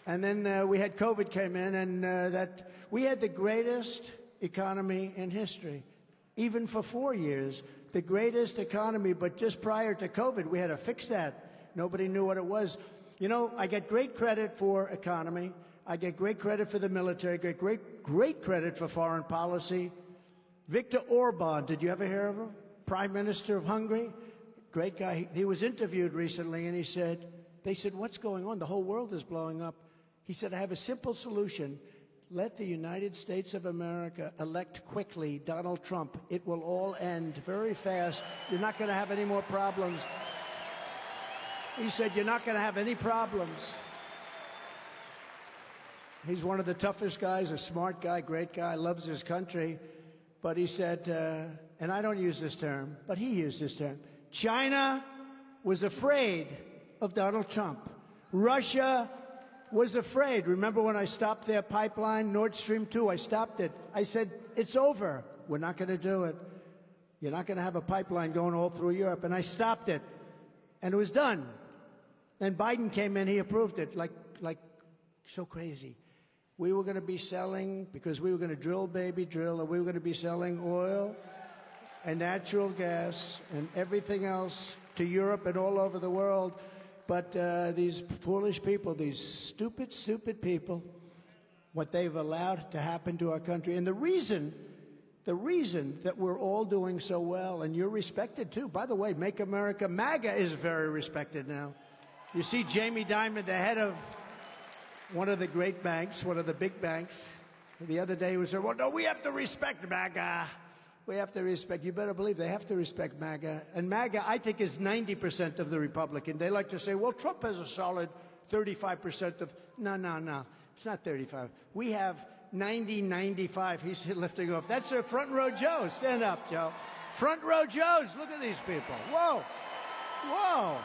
And then we had COVID came in, and we had the greatest economy in history, even for 4 years. The greatest economy, but just prior to COVID, we had to fix that. Nobody knew what it was. I get great credit for economy. I get great credit for the military. I get great credit for foreign policy. Viktor Orban, did you ever hear of him? Prime Minister of Hungary. Great guy. He was interviewed recently, and they said, what's going on? The whole world is blowing up. He said, I have a simple solution. Let the United States of America elect quickly Donald Trump. It will all end very fast. You're not going to have any more problems. He said, you're not going to have any problems. He's one of the toughest guys, a smart guy, great guy, loves his country. But he said, and I don't use this term, but he used this term, China was afraid of Donald Trump. Russia was afraid. Remember when I stopped their pipeline, Nord Stream 2, I stopped it. I said, it's over. We're not going to do it. You're not going to have a pipeline going all through Europe. And I stopped it. And it was done. Then Biden came in, he approved it, like so crazy. We were going to be selling, because we were going to drill, baby, drill, and we were going to be selling oil and natural gas and everything else to Europe and all over the world. But these foolish people, these stupid, stupid people, what they've allowed to happen to our country. And the reason that we're all doing so well, and you're respected too. By the way, Make America, MAGA is very respected now. You see Jamie Dimon, the head of one of the great banks, one of the big banks, the other day was saying, well, no, we have to respect MAGA. We have to respect. You better believe they have to respect MAGA. And MAGA, I think, is 90% of the Republican. They like to say, well, Trump has a solid 35% of. No. It's not 35. We have 90, 95. He's lifting off. That's a front row Joe. Stand up, Joe. Front row Joes. Look at these people. Whoa. Whoa.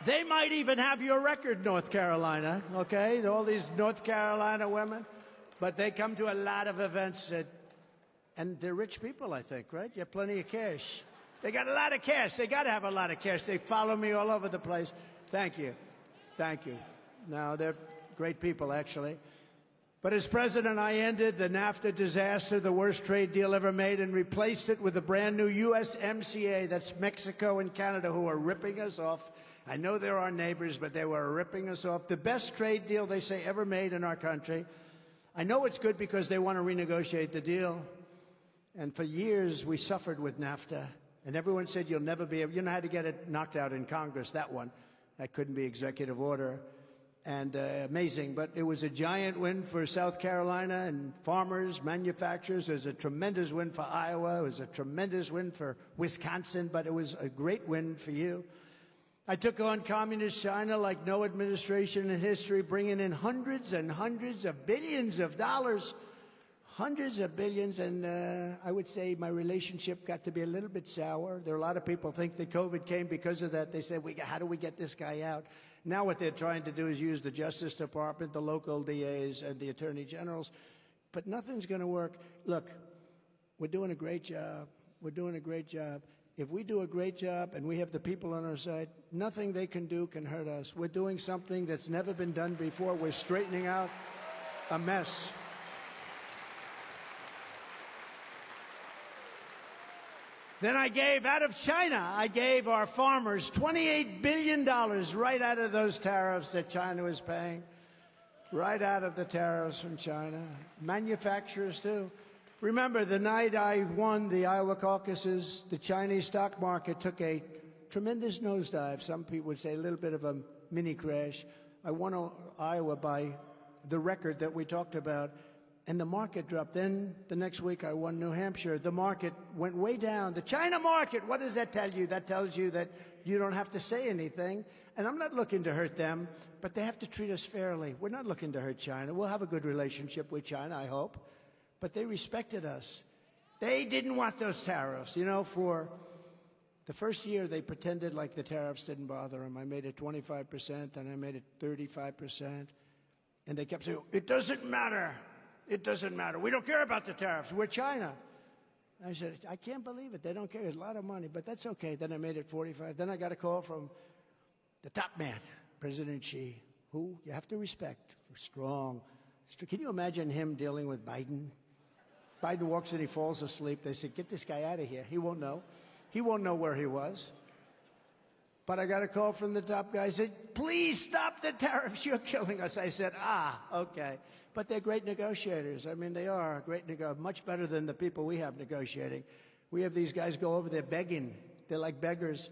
They might even have your record, North Carolina, okay? All these North Carolina women. But they come to a lot of events, and they're rich people, I think, right? You have plenty of cash. They got a lot of cash. They got to have a lot of cash. They follow me all over the place. Thank you. Thank you. No, they're great people, actually. But as president, I ended the NAFTA disaster, the worst trade deal ever made, and replaced it with a brand new USMCA. That's Mexico and Canada, who are ripping us off. I know they're our neighbors, but they were ripping us off. The best trade deal, they say, ever made in our country. I know it's good because they want to renegotiate the deal. And for years, we suffered with NAFTA. And everyone said, you'll never be able, you know how to get it knocked out in Congress, that one. That couldn't be executive order. And amazing, but it was a giant win for South Carolina and farmers, manufacturers. It was a tremendous win for Iowa. It was a tremendous win for Wisconsin, but it was a great win for you. I took on communist China like no administration in history, bringing in hundreds and hundreds of billions of dollars, hundreds of billions, and I would say my relationship got to be a little bit sour. There are a lot of people think that COVID came because of that. They said, how do we get this guy out? Now what they're trying to do is use the Justice Department, the local DAs, and the Attorney Generals. But nothing's going to work. Look, we're doing a great job. We're doing a great job. If we do a great job and we have the people on our side, nothing they can do can hurt us. We're doing something that's never been done before. We're straightening out a mess. Then I gave, out of China, I gave our farmers $28 billion right out of those tariffs that China was paying. Right out of the tariffs from China. Manufacturers, too. Remember, the night I won the Iowa caucuses, the Chinese stock market took a tremendous nosedive. Some people would say a little bit of a mini crash. I won Iowa by the record that we talked about. And the market dropped. Then the next week I won New Hampshire. The market went way down. The China market, what does that tell you? That tells you that you don't have to say anything. And I'm not looking to hurt them, but they have to treat us fairly. We're not looking to hurt China. We'll have a good relationship with China, I hope. But they respected us. They didn't want those tariffs. You know, for the first year they pretended like the tariffs didn't bother them. I made it 25%, and I made it 35%. And they kept saying, it doesn't matter. It doesn't matter. We don't care about the tariffs. We're China. I said, I can't believe it. They don't care. It's a lot of money, but that's okay. Then I made it 45. Then I got a call from the top man, President Xi, who you have to respect. Strong. Can you imagine him dealing with Biden? Biden walks in, he falls asleep. They said, get this guy out of here. He won't know. He won't know where he was. But I got a call from the top guy. He said, please stop the tariffs. You're killing us. I said, okay. But they're great negotiators. I mean, they are great negotiators, much better than the people we have negotiating. We have these guys go over there begging. They're like beggars.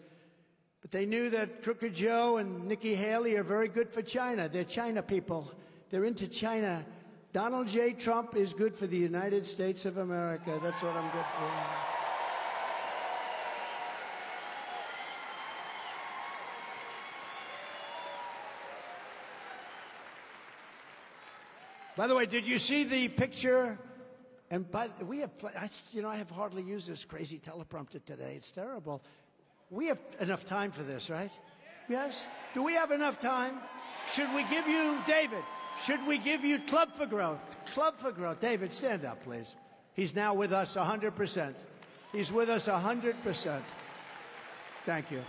But they knew that Crooked Joe and Nikki Haley are very good for China. They're China people. They're into China. Donald J. Trump is good for the United States of America. That's what I'm good for. By the way, did you see the picture? And we have, I have hardly used this crazy teleprompter today. It's terrible. We have enough time for this, right? Yes? Do we have enough time? Should we give you, David, should we give you Club for Growth? Club for Growth. David, stand up, please. He's now with us 100%. He's with us 100%. Thank you.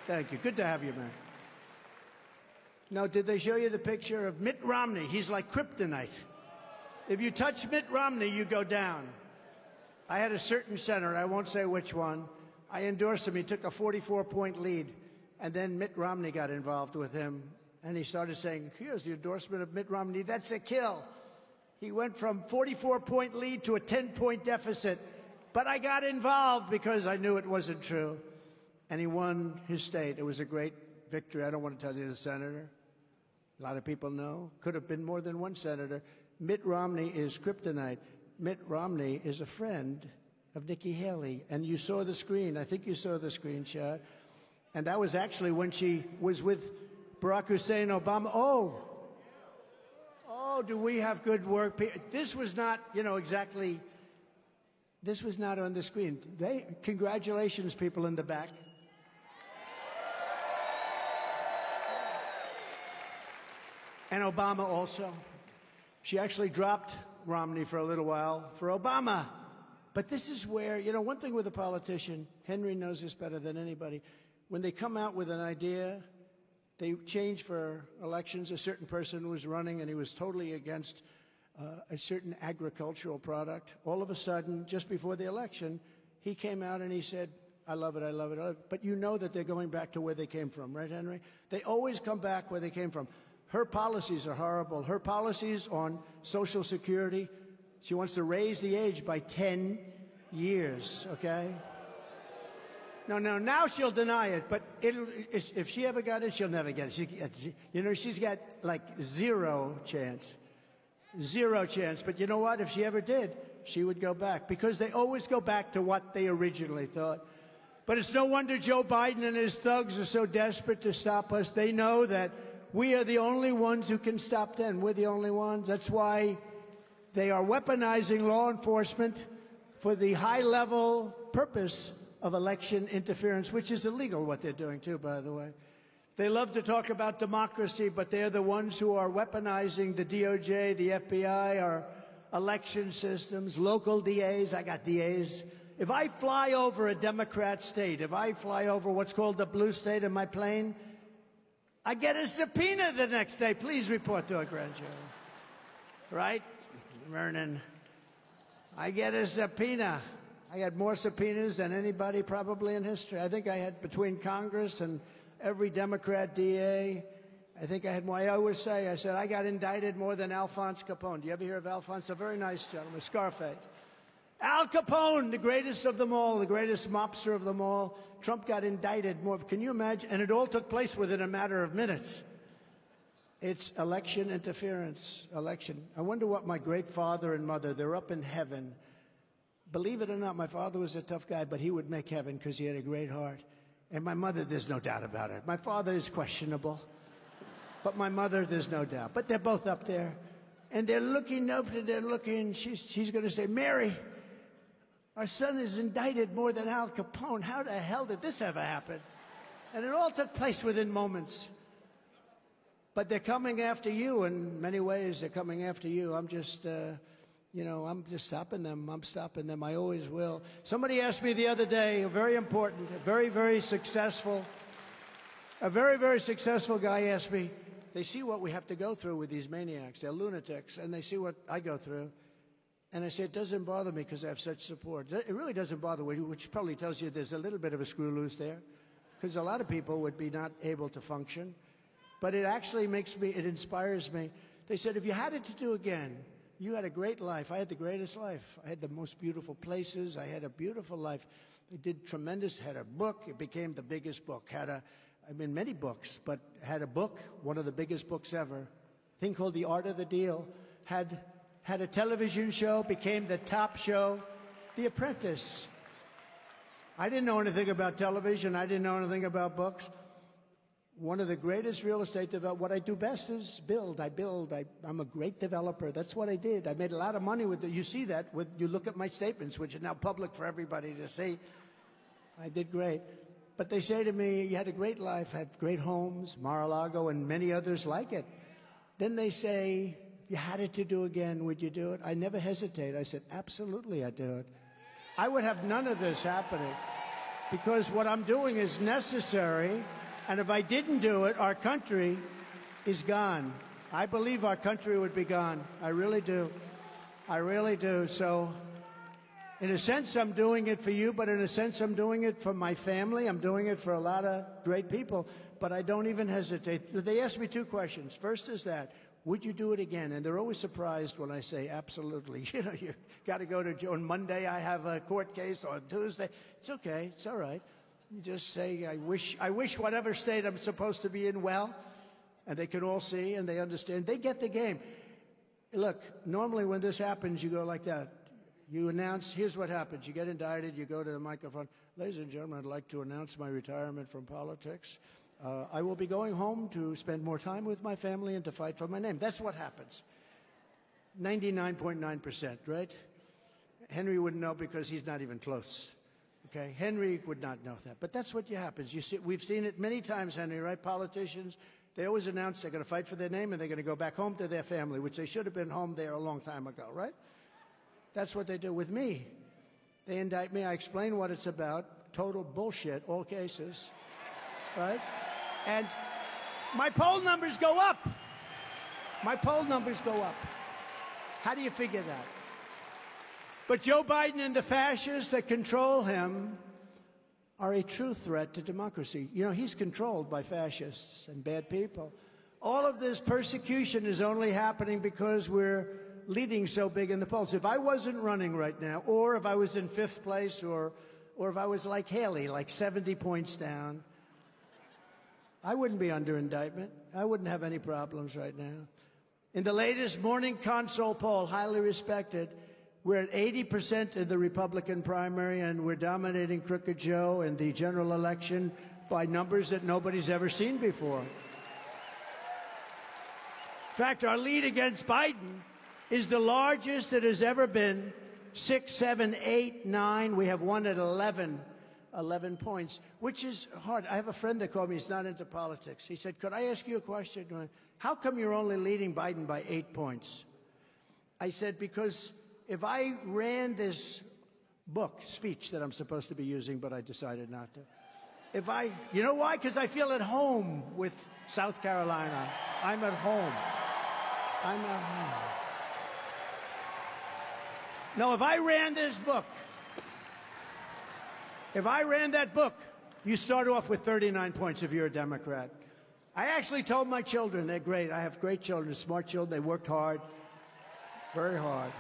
Thank you. Good to have you, man. Now, did they show you the picture of Mitt Romney? He's like kryptonite. If you touch Mitt Romney, you go down. I had a certain senator, I won't say which one. I endorsed him. He took a 44-point lead. And then Mitt Romney got involved with him. And he started saying, here's the endorsement of Mitt Romney. That's a kill. He went from 44-point lead to a 10-point deficit. But I got involved because I knew it wasn't true. And he won his state. It was a great victory. I don't want to tell you the senator. A lot of people know. Could have been more than one senator. Mitt Romney is kryptonite. Mitt Romney is a friend of Nikki Haley. And you saw the screen. I think you saw the screenshot. And that was actually when she was with Barack Hussein Obama. Oh, do we have good work? This was not, exactly, this was not on the screen. Congratulations, people in the back. And Obama also. She actually dropped Romney for a little while for Obama. But this is where, one thing with a politician, Henry knows this better than anybody, when they come out with an idea, They changed for elections. A certain person was running, and he was totally against a certain agricultural product. All of a sudden, just before the election, he came out and he said, I love it, I love it, I love it. But you know that they're going back to where they came from, right, Henry? They always come back where they came from. Her policies are horrible. Her policies on Social Security, she wants to raise the age by 10 years, okay? No, now she'll deny it, but if she ever got it, she'll never get it. She's got like zero chance. Zero chance. But you know what? If she ever did, she would go back, because they always go back to what they originally thought. But it's no wonder Joe Biden and his thugs are so desperate to stop us. They know that we are the only ones who can stop them. We're the only ones. That's why they are weaponizing law enforcement for the high-level purpose of election interference, which is illegal, what they're doing, too, by the way. They love to talk about democracy, but they're the ones who are weaponizing the DOJ, the FBI, our election systems, local DAs. I got DAs. If I fly over a Democrat state, if I fly over what's called the blue state in my plane, I get a subpoena the next day. Please report to a grand jury. Right? Vernon. I get a subpoena. I had more subpoenas than anybody probably in history. I think I had, between Congress and every Democrat DA, I think I had more. I always say, I said, I got indicted more than Alphonse Capone. Do you ever hear of Alphonse? A very nice gentleman, Scarface. Al Capone, the greatest of them all, the greatest mobster of them all. Trump got indicted more. Can you imagine? And it all took place within a matter of minutes. It's election interference, election. I wonder what my great father and mother, they're up in heaven. Believe it or not, my father was a tough guy, but he would make heaven because he had a great heart. And my mother, there's no doubt about it. My father is questionable, but my mother, there's no doubt. But they're both up there, and they're looking up, and they're looking. She's going to say, Mary, our son is indicted more than Al Capone. How the hell did this ever happen? And it all took place within moments. But they're coming after you in many ways. They're coming after you. I'm just stopping them. I'm stopping them. I always will. Somebody asked me the other day, a very important, a very, very successful guy asked me, they see what we have to go through with these maniacs. They're lunatics, and they see what I go through. And I say, it doesn't bother me because I have such support. It really doesn't bother me, which probably tells you there's a little bit of a screw loose there, because a lot of people would be not able to function. But it actually it inspires me. They said, if you had it to do again, you had a great life. I had the greatest life. I had the most beautiful places. I had a beautiful life. I did tremendous, had a book. It became the biggest book. Many books, but had a book, one of the biggest books ever. A thing called The Art of the Deal. Had a television show, became the top show. The Apprentice. I didn't know anything about television. I didn't know anything about books. One of the greatest real estate developers, what I do best is build. I'm a great developer. That's what I did. I made a lot of money with it. You see that when you look at my statements, which are now public for everybody to see. I did great. But they say to me, you had a great life, had great homes, Mar-a-Lago, and many others like it. Then they say, if you had it to do again, would you do it? I never hesitate. I said, absolutely, I'd do it. I would have none of this happening, because what I'm doing is necessary. And if I didn't do it, our country is gone. I believe our country would be gone. I really do. I really do. So, in a sense, I'm doing it for you, but in a sense, I'm doing it for my family. I'm doing it for a lot of great people, but I don't even hesitate. They asked me two questions. First is that, would you do it again? And they're always surprised when I say absolutely. You got to go to, on Monday I have a court case, or Tuesday. It's okay. It's all right. You just say, I wish whatever state I'm supposed to be in well, and they can all see and they understand. They get the game. Look, normally when this happens, you go like that. You announce, here's what happens. You get indicted, you go to the microphone. Ladies and gentlemen, I'd like to announce my retirement from politics. I will be going home to spend more time with my family and to fight for my name. That's what happens. 99.9%, right? Henry wouldn't know because he's not even close. Okay, Henry would not know that, but that's what happens. You see, we've seen it many times, Henry, right? Politicians, they always announce they're going to fight for their name and they're going to go back home to their family, which they should have been home there a long time ago, right? That's what they do with me. They indict me. I explain what it's about. Total bullshit, all cases, right? And My poll numbers go up. My poll numbers go up. How do you figure that? But Joe Biden and the fascists that control him are a true threat to democracy. You know, he's controlled by fascists and bad people. All of this persecution is only happening because we're leading so big in the polls. If I wasn't running right now, or if I was in fifth place, or if I was like Haley, like 70 points down, I wouldn't be under indictment. I wouldn't have any problems right now. In the latest Morning Consult poll, highly respected, we're at 80% in the Republican primary, and we're dominating Crooked Joe in the general election by numbers that nobody's ever seen before. In fact, our lead against Biden is the largest it has ever been. 6, 7, 8, 9. We have one at 11 points, which is hard. I have a friend that called me. He's not into politics. He said, could I ask you a question? How come you're only leading Biden by 8 points? I said, because if I ran this speech that I'm supposed to be using, but I decided not to. You know why? Because I feel at home with South Carolina. I'm at home. I'm at home. No, if I ran this book, you start off with 39 points if you're a Democrat. I actually told my children, they're great. I have great children, smart children. They worked hard, very hard.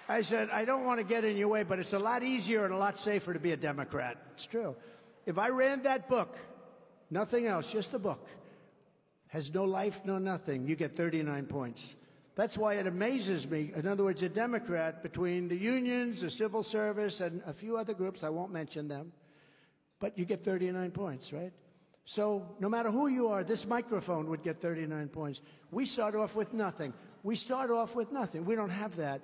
I said, I don't want to get in your way, but it's a lot easier and a lot safer to be a Democrat. It's true. If I ran that book, nothing else, just the book, has no life, no nothing, you get 39 points. That's why it amazes me. In other words, a Democrat, between the unions, the civil service, and a few other groups, I won't mention them, but you get 39 points, right? So no matter who you are, this microphone would get 39 points. We start off with nothing. We don't have that.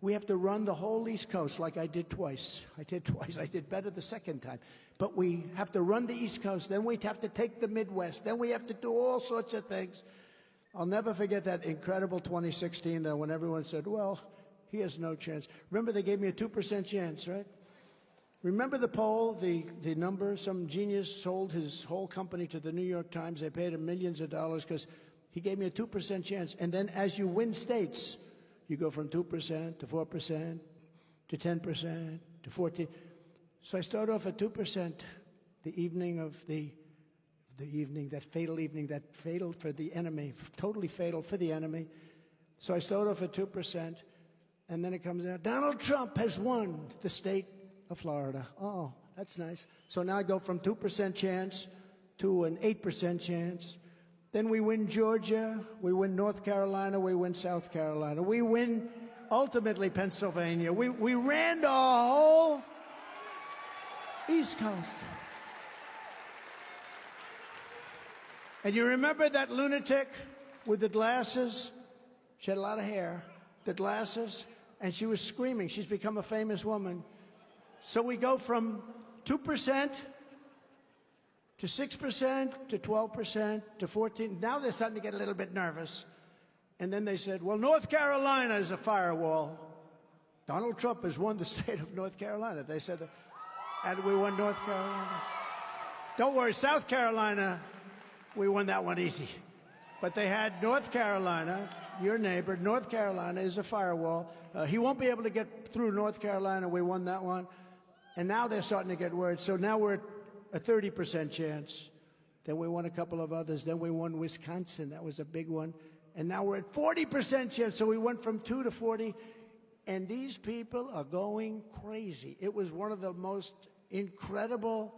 We have to run the whole East Coast like I did twice. I did better the second time. But we have to run the East Coast. Then we'd have to take the Midwest. Then we have to do all sorts of things. I'll never forget that incredible 2016, though, when everyone said, well, he has no chance. Remember, they gave me a 2% chance, right? Remember the poll, the number? Some genius sold his whole company to the New York Times. They paid him millions of dollars because he gave me a 2% chance. And then as you win states, you go from 2% to 4% to 10% to 14%. So I started off at 2% the evening of that fatal for the enemy, totally fatal for the enemy. So I started off at 2%, and then it comes out, Donald Trump has won the state of Florida. Oh, that's nice. So now I go from 2% chance to an 8% chance. Then we win Georgia, we win North Carolina, we win South Carolina. We win, ultimately, Pennsylvania. We ran the whole East Coast. And you remember that lunatic with the glasses? She had a lot of hair, the glasses, and she was screaming. She's become a famous woman. So we go from 2% to 6%, to 12%, to 14%. Now they're starting to get a little bit nervous. And then they said, well, North Carolina is a firewall. Donald Trump has won the state of North Carolina. They said, and we won North Carolina. Don't worry, South Carolina, we won that one easy. But they had North Carolina, your neighbor. North Carolina is a firewall. He won't be able to get through North Carolina. We won that one. And now they're starting to get worried. So now we're at a 30% chance. Then we won a couple of others. Then we won Wisconsin. That was a big one. And now we're at 40% chance. So we went from 2 to 40. And these people are going crazy. It was one of the most incredible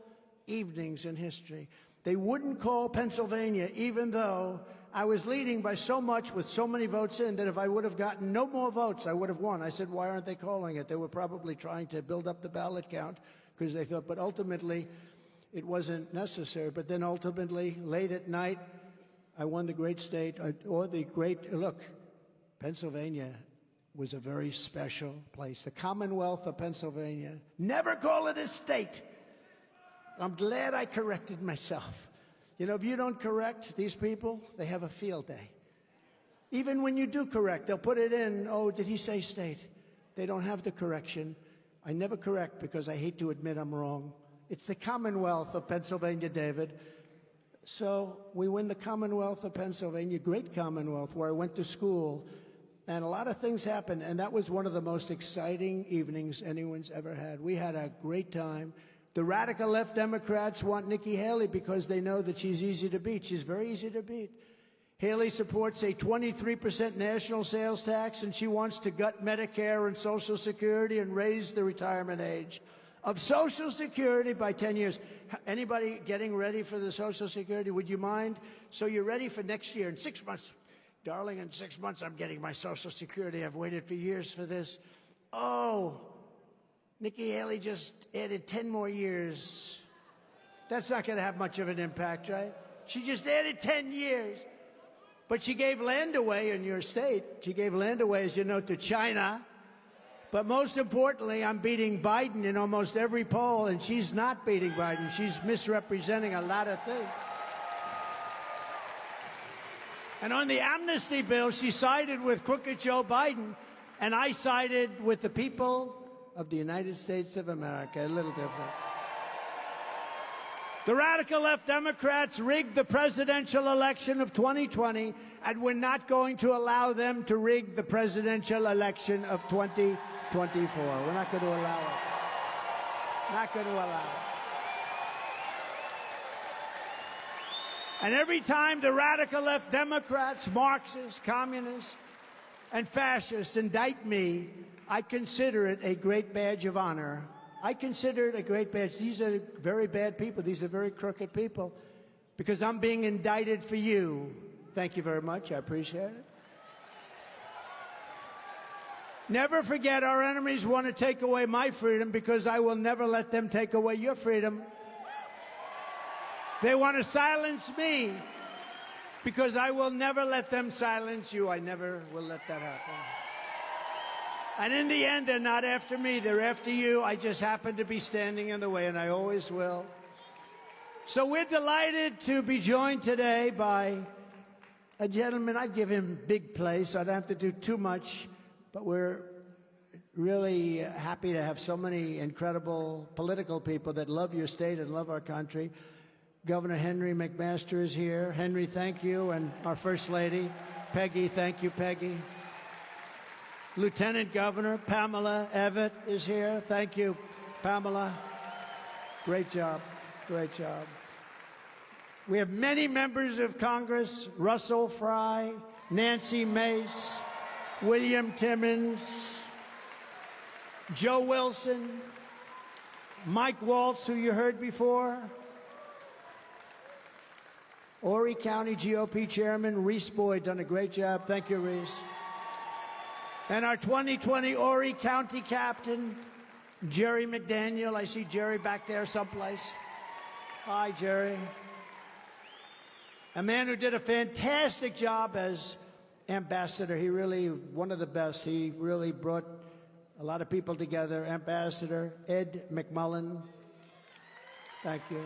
evenings in history. They wouldn't call Pennsylvania, even though I was leading by so much with so many votes in that if I would have gotten no more votes, I would have won. I said, why aren't they calling it? They were probably trying to build up the ballot count because they thought, but ultimately it wasn't necessary. But then ultimately, late at night, I won the great state, look, Pennsylvania was a very special place. The Commonwealth of Pennsylvania. Never call it a state. I'm glad I corrected myself. You know, if you don't correct these people, they have a field day. Even when you do correct, they'll put it in, oh, did he say state? They don't have the correction. I never correct because I hate to admit I'm wrong. It's the Commonwealth of Pennsylvania, David. So we win the Commonwealth of Pennsylvania, great Commonwealth, where I went to school. And a lot of things happened, and that was one of the most exciting evenings anyone's ever had. We had a great time. The radical left Democrats want Nikki Haley because they know that she's easy to beat. She's very easy to beat. Haley supports a 23% national sales tax, and she wants to gut Medicare and Social Security and raise the retirement age of Social Security by 10 years. Anybody getting ready for the Social Security? Would you mind? So you're ready for next year in 6 months. Darling, in 6 months, I'm getting my Social Security. I've waited for years for this. Oh, Nikki Haley just added 10 more years. That's not going to have much of an impact, right? She just added 10 years. But she gave land away in your state. She gave land away, as you know, to China. But most importantly, I'm beating Biden in almost every poll, and she's not beating Biden. She's misrepresenting a lot of things. And on the amnesty bill, she sided with crooked Joe Biden, and I sided with the people of the United States of America. A little different. The radical left Democrats rigged the presidential election of 2020, and we're not going to allow them to rig the presidential election of 2024. We're not going to allow it. Not going to allow it. And every time the radical left Democrats, Marxists, communists, and fascists indict me, I consider it a great badge of honor. I consider it a great badge. These are very bad people. These are very crooked people. Because I'm being indicted for you. Thank you very much. I appreciate it. Never forget, our enemies want to take away my freedom because I will never let them take away your freedom. They want to silence me because I will never let them silence you. I never will let that happen. And in the end, they're not after me. They're after you. I just happen to be standing in the way, and I always will. So we're delighted to be joined today by a gentleman. I'd give him big place. I don't have to do too much, but we're really happy to have so many incredible political people that love your state and love our country. Governor Henry McMaster is here. Henry, thank you. And our First Lady, Peggy, thank you, Peggy. Lieutenant Governor Pamela Evett is here. Thank you, Pamela. Great job. Great job. We have many members of Congress: Russell Fry, Nancy Mace, William Timmons, Joe Wilson, Mike Waltz, who you heard before, Horry County GOP Chairman Reese Boyd, done a great job. Thank you, Reese. And our 2020 Horry County Captain, Jerry McDaniel. I see Jerry back there someplace. Hi, Jerry. A man who did a fantastic job as ambassador. He really, one of the best. He really brought a lot of people together. Ambassador Ed McMullen. Thank you.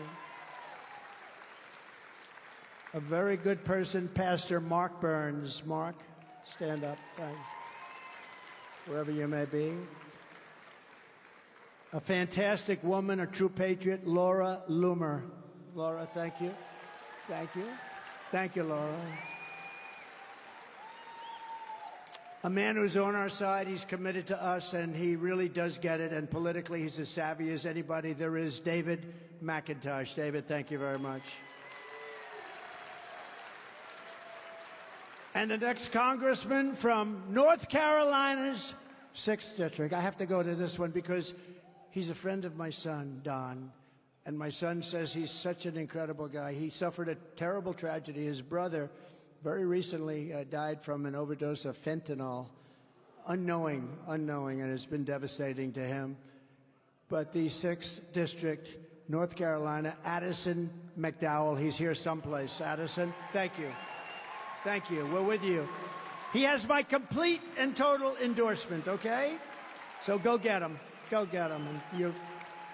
A very good person, Pastor Mark Burns. Mark, stand up, thanks. Wherever you may be. A fantastic woman, a true patriot, Laura Loomer. Laura, thank you. Thank you. Thank you, Laura. A man who's on our side, he's committed to us, and he really does get it, and politically he's as savvy as anybody there is, David McIntosh. David, thank you very much. And the next congressman from North Carolina's 6th District. I have to go to this one because he's a friend of my son, Don. And my son says he's such an incredible guy. He suffered a terrible tragedy. His brother very recently died from an overdose of fentanyl. Unknowing, and it's been devastating to him. But the 6th District, North Carolina, Addison McDowell. He's here someplace. Addison, thank you. Thank you. We're with you. He has my complete and total endorsement, okay? So go get him. Go get him. And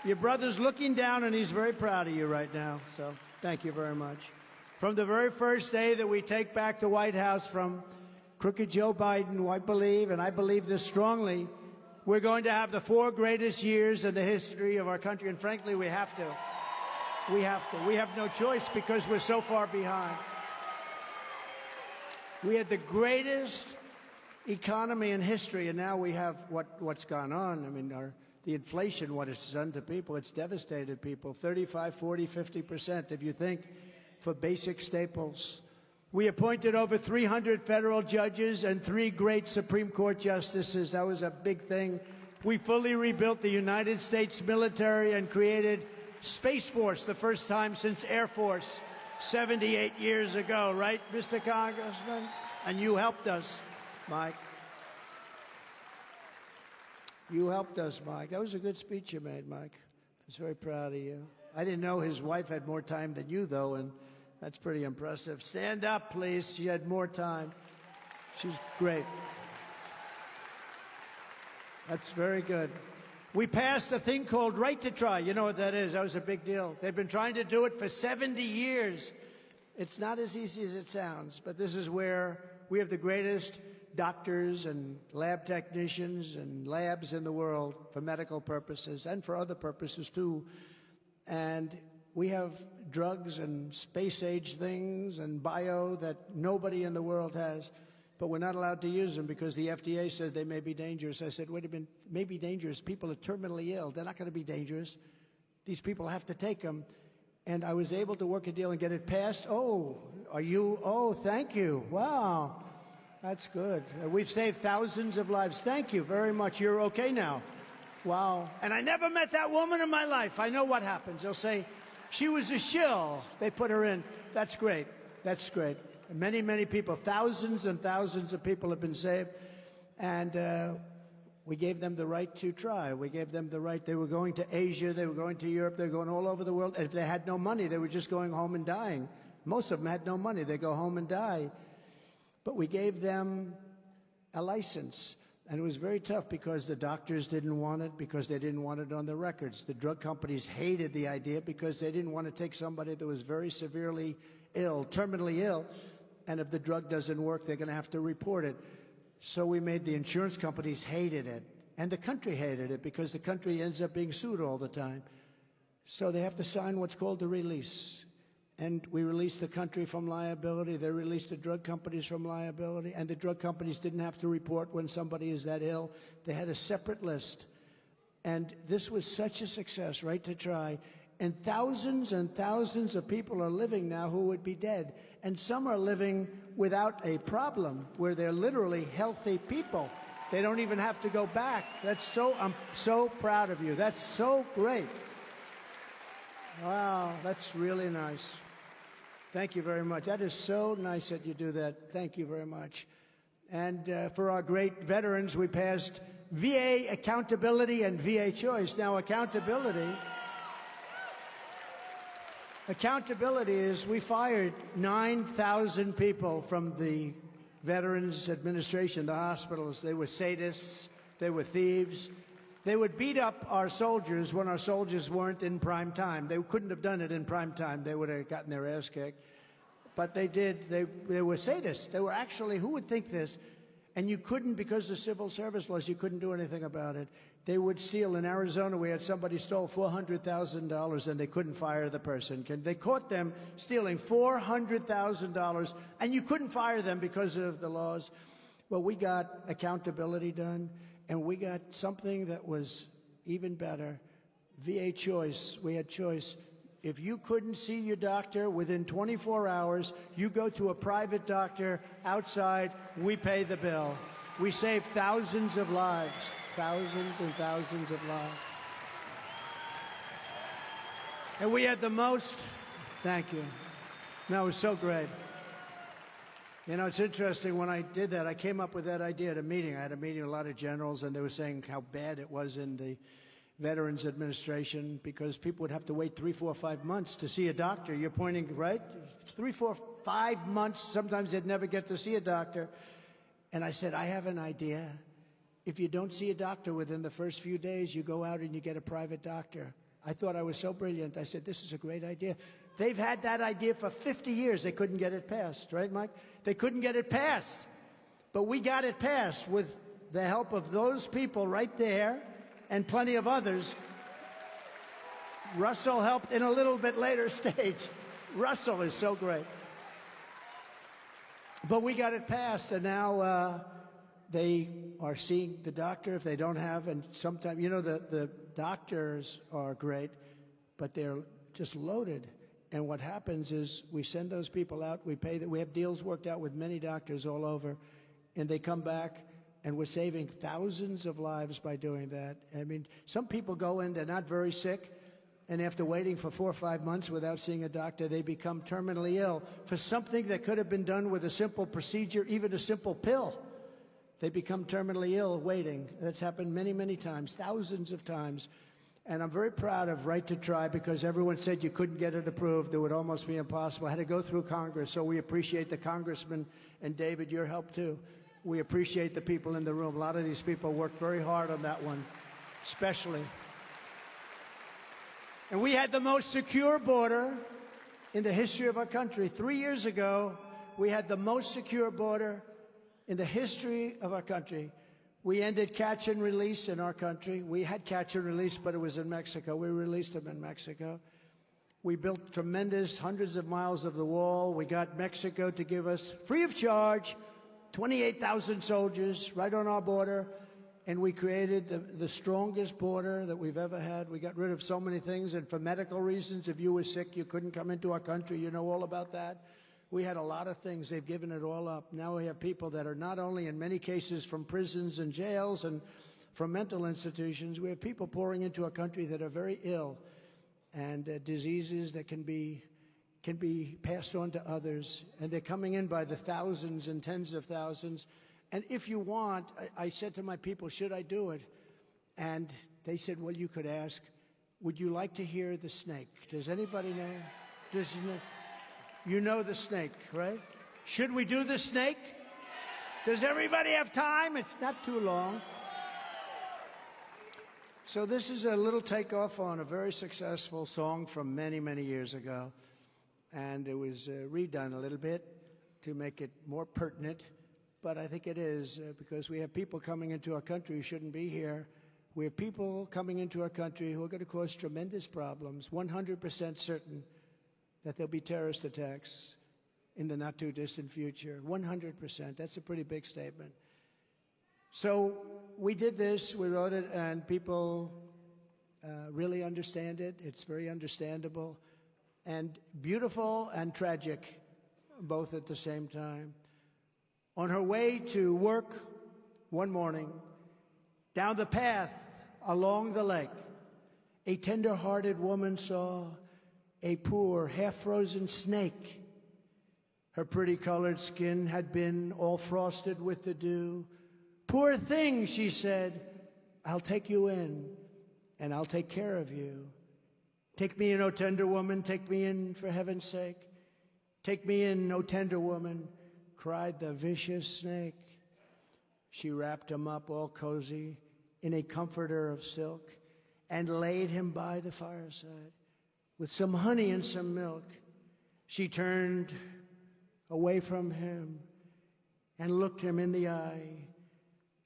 your brother's looking down, and he's very proud of you right now. So thank you very much. From the very first day that we take back the White House from crooked Joe Biden, I believe, and I believe this strongly, we're going to have the 4 greatest years in the history of our country, and frankly, we have to. We have to. We have no choice because we're so far behind. We had the greatest economy in history, and now we have what's gone on. I mean, the inflation, what it's done to people, it's devastated people. 35, 40, 50%, if you think, for basic staples. We appointed over 300 federal judges and 3 great Supreme Court justices. That was a big thing. We fully rebuilt the United States military and created Space Force, the first time since Air Force 78 years ago, right, Mr. Congressman? And you helped us, Mike. You helped us, Mike. That was a good speech you made, Mike. I was very proud of you. I didn't know his wife had more time than you, though, and that's pretty impressive. Stand up, please. She had more time. She's great. That's very good. We passed a thing called Right to Try. You know what that is? That was a big deal. They've been trying to do it for 70 years. It's not as easy as it sounds, but this is where we have the greatest doctors and lab technicians and labs in the world for medical purposes and for other purposes, too. And we have drugs and space-age things and bio that nobody in the world has. But we're not allowed to use them because the FDA says they may be dangerous. I said, wait a minute, may be dangerous. People are terminally ill. They're not going to be dangerous. These people have to take them. And I was able to work a deal and get it passed. Oh, thank you. Wow, that's good. We've saved thousands of lives. Thank you very much. You're okay now. Wow. And I never met that woman in my life. I know what happens. They'll say, she was a shill. They put her in. That's great. That's great. Many, many people, thousands and thousands of people have been saved. And we gave them the right to try. We gave them the right. They were going to Asia. They were going to Europe. They were going all over the world. And if they had no money, they were just going home and dying. Most of them had no money. They go home and die. But we gave them a license. And it was very tough because the doctors didn't want it, because they didn't want it on the records. The drug companies hated the idea because they didn't want to take somebody that was very severely ill, terminally ill. And if the drug doesn't work, they're going to have to report it. So we made the insurance companies hated it. And the country hated it because the country ends up being sued all the time. So they have to sign what's called a release. And we released the country from liability. They released the drug companies from liability. And the drug companies didn't have to report when somebody is that ill. They had a separate list. And this was such a success, Right to Try. And thousands of people are living now who would be dead. And some are living without a problem, where they're literally healthy people. They don't even have to go back. I'm so proud of you. That's so great. Wow, that's really nice. Thank you very much. That is so nice that you do that. Thank you very much. And for our great veterans, we passed VA accountability and VA choice. Now, accountability is we fired 9,000 people from the Veterans Administration, the hospitals. They were sadists. They were thieves. They would beat up our soldiers when our soldiers weren't in prime time. They couldn't have done it in prime time. They would have gotten their ass kicked. But they did. They were sadists. They were actually, who would think this? And you couldn't, because of civil service laws, you couldn't do anything about it. They would steal. In Arizona, we had somebody stole $400,000 and they couldn't fire the person. They caught them stealing $400,000 and you couldn't fire them because of the laws. Well, we got accountability done. And we got something that was even better, VA choice. We had choice. If you couldn't see your doctor within 24 hours, you go to a private doctor outside, we pay the bill. We saved thousands of lives, thousands and thousands of lives. And we had the most, thank you. That was so great. You know, it's interesting, when I did that, I came up with that idea at a meeting. I had a meeting with a lot of generals, and they were saying how bad it was in the Veterans Administration because people would have to wait 3, 4, 5 months to see a doctor. You're pointing, right? 3, 4, 5 months. Sometimes they'd never get to see a doctor. And I said, I have an idea. If you don't see a doctor within the first few days, you go out and you get a private doctor. I thought I was so brilliant. I said, this is a great idea. They've had that idea for 50 years. They couldn't get it passed, right, Mike? They couldn't get it passed. But we got it passed with the help of those people right there and plenty of others. Russell helped in a little bit later stage. Russell is so great. But we got it passed, and now they are seeing the doctor if they don't have, and sometimes, you know, the doctors are great, but they're just loaded. And what happens is we send those people out, we pay them, we have deals worked out with many doctors all over, and they come back, and we're saving thousands of lives by doing that. I mean, some people go in, they're not very sick, and after waiting for 4 or 5 months without seeing a doctor, they become terminally ill for something that could have been done with a simple procedure, even a simple pill. They become terminally ill waiting. That's happened many, many times, thousands of times. And I'm very proud of Right to Try, because everyone said you couldn't get it approved. It would almost be impossible. I had to go through Congress, so we appreciate the congressman, and David, your help too. We appreciate the people in the room. A lot of these people worked very hard on that one, especially. And we had the most secure border in the history of our country. 3 years ago, we had the most secure border in the history of our country. We ended catch and release in our country. We had catch and release, but it was in Mexico. We released them in Mexico. We built tremendous hundreds of miles of the wall. We got Mexico to give us, free of charge, 28,000 soldiers right on our border. And we created the strongest border that we've ever had. We got rid of so many things. And for medical reasons, if you were sick, you couldn't come into our country. You know all about that. We had a lot of things. They've given it all up. Now we have people that are not only in many cases from prisons and jails and from mental institutions. We have people pouring into our country that are very ill, and diseases that can be passed on to others. And they're coming in by the thousands and tens of thousands. And if you want, I said to my people, should I do it? And they said, well, you could ask, would you like to hear the snake? Does anybody know? You know the snake, right? Should we do the snake? Does everybody have time? It's not too long. So this is a little takeoff on a very successful song from many, many years ago. And it was redone a little bit to make it more pertinent. But I think it is, because we have people coming into our country who shouldn't be here. We have people coming into our country who are going to cause tremendous problems, 100% certain that there'll be terrorist attacks in the not-too-distant future. 100%. That's a pretty big statement. So we did this, we wrote it, and people really understand it. It's very understandable and beautiful and tragic, both at the same time. On her way to work one morning, down the path along the lake, a tender-hearted woman saw a poor, half-frozen snake. Her pretty colored skin had been all frosted with the dew. Poor thing, she said, I'll take you in, and I'll take care of you. Take me in, O tender woman, take me in for heaven's sake. Take me in, O tender woman, cried the vicious snake. She wrapped him up all cozy in a comforter of silk and laid him by the fireside with some honey and some milk. She turned away from him and looked him in the eye.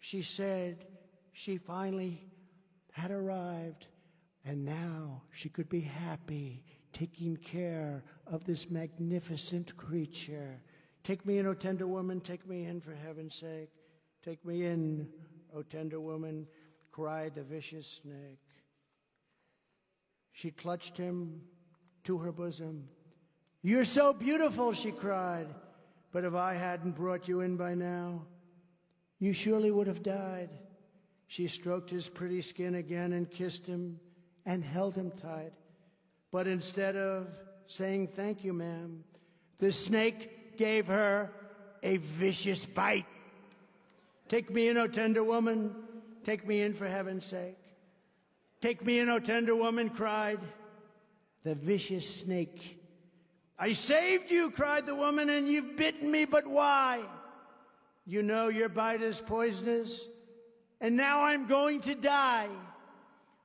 She said she finally had arrived, and now she could be happy taking care of this magnificent creature. Take me in, O tender woman, take me in for heaven's sake. Take me in, O tender woman, cried the vicious snake. She clutched him to her bosom. You're so beautiful, she cried, but if I hadn't brought you in by now, you surely would have died. She stroked his pretty skin again and kissed him and held him tight. But instead of saying, thank you, ma'am, the snake gave her a vicious bite. Take me in, O tender woman, take me in for heaven's sake. Take me in, O tender woman, cried the vicious snake. I saved you, cried the woman, and you've bitten me, but why? You know your bite is poisonous, and now I'm going to die.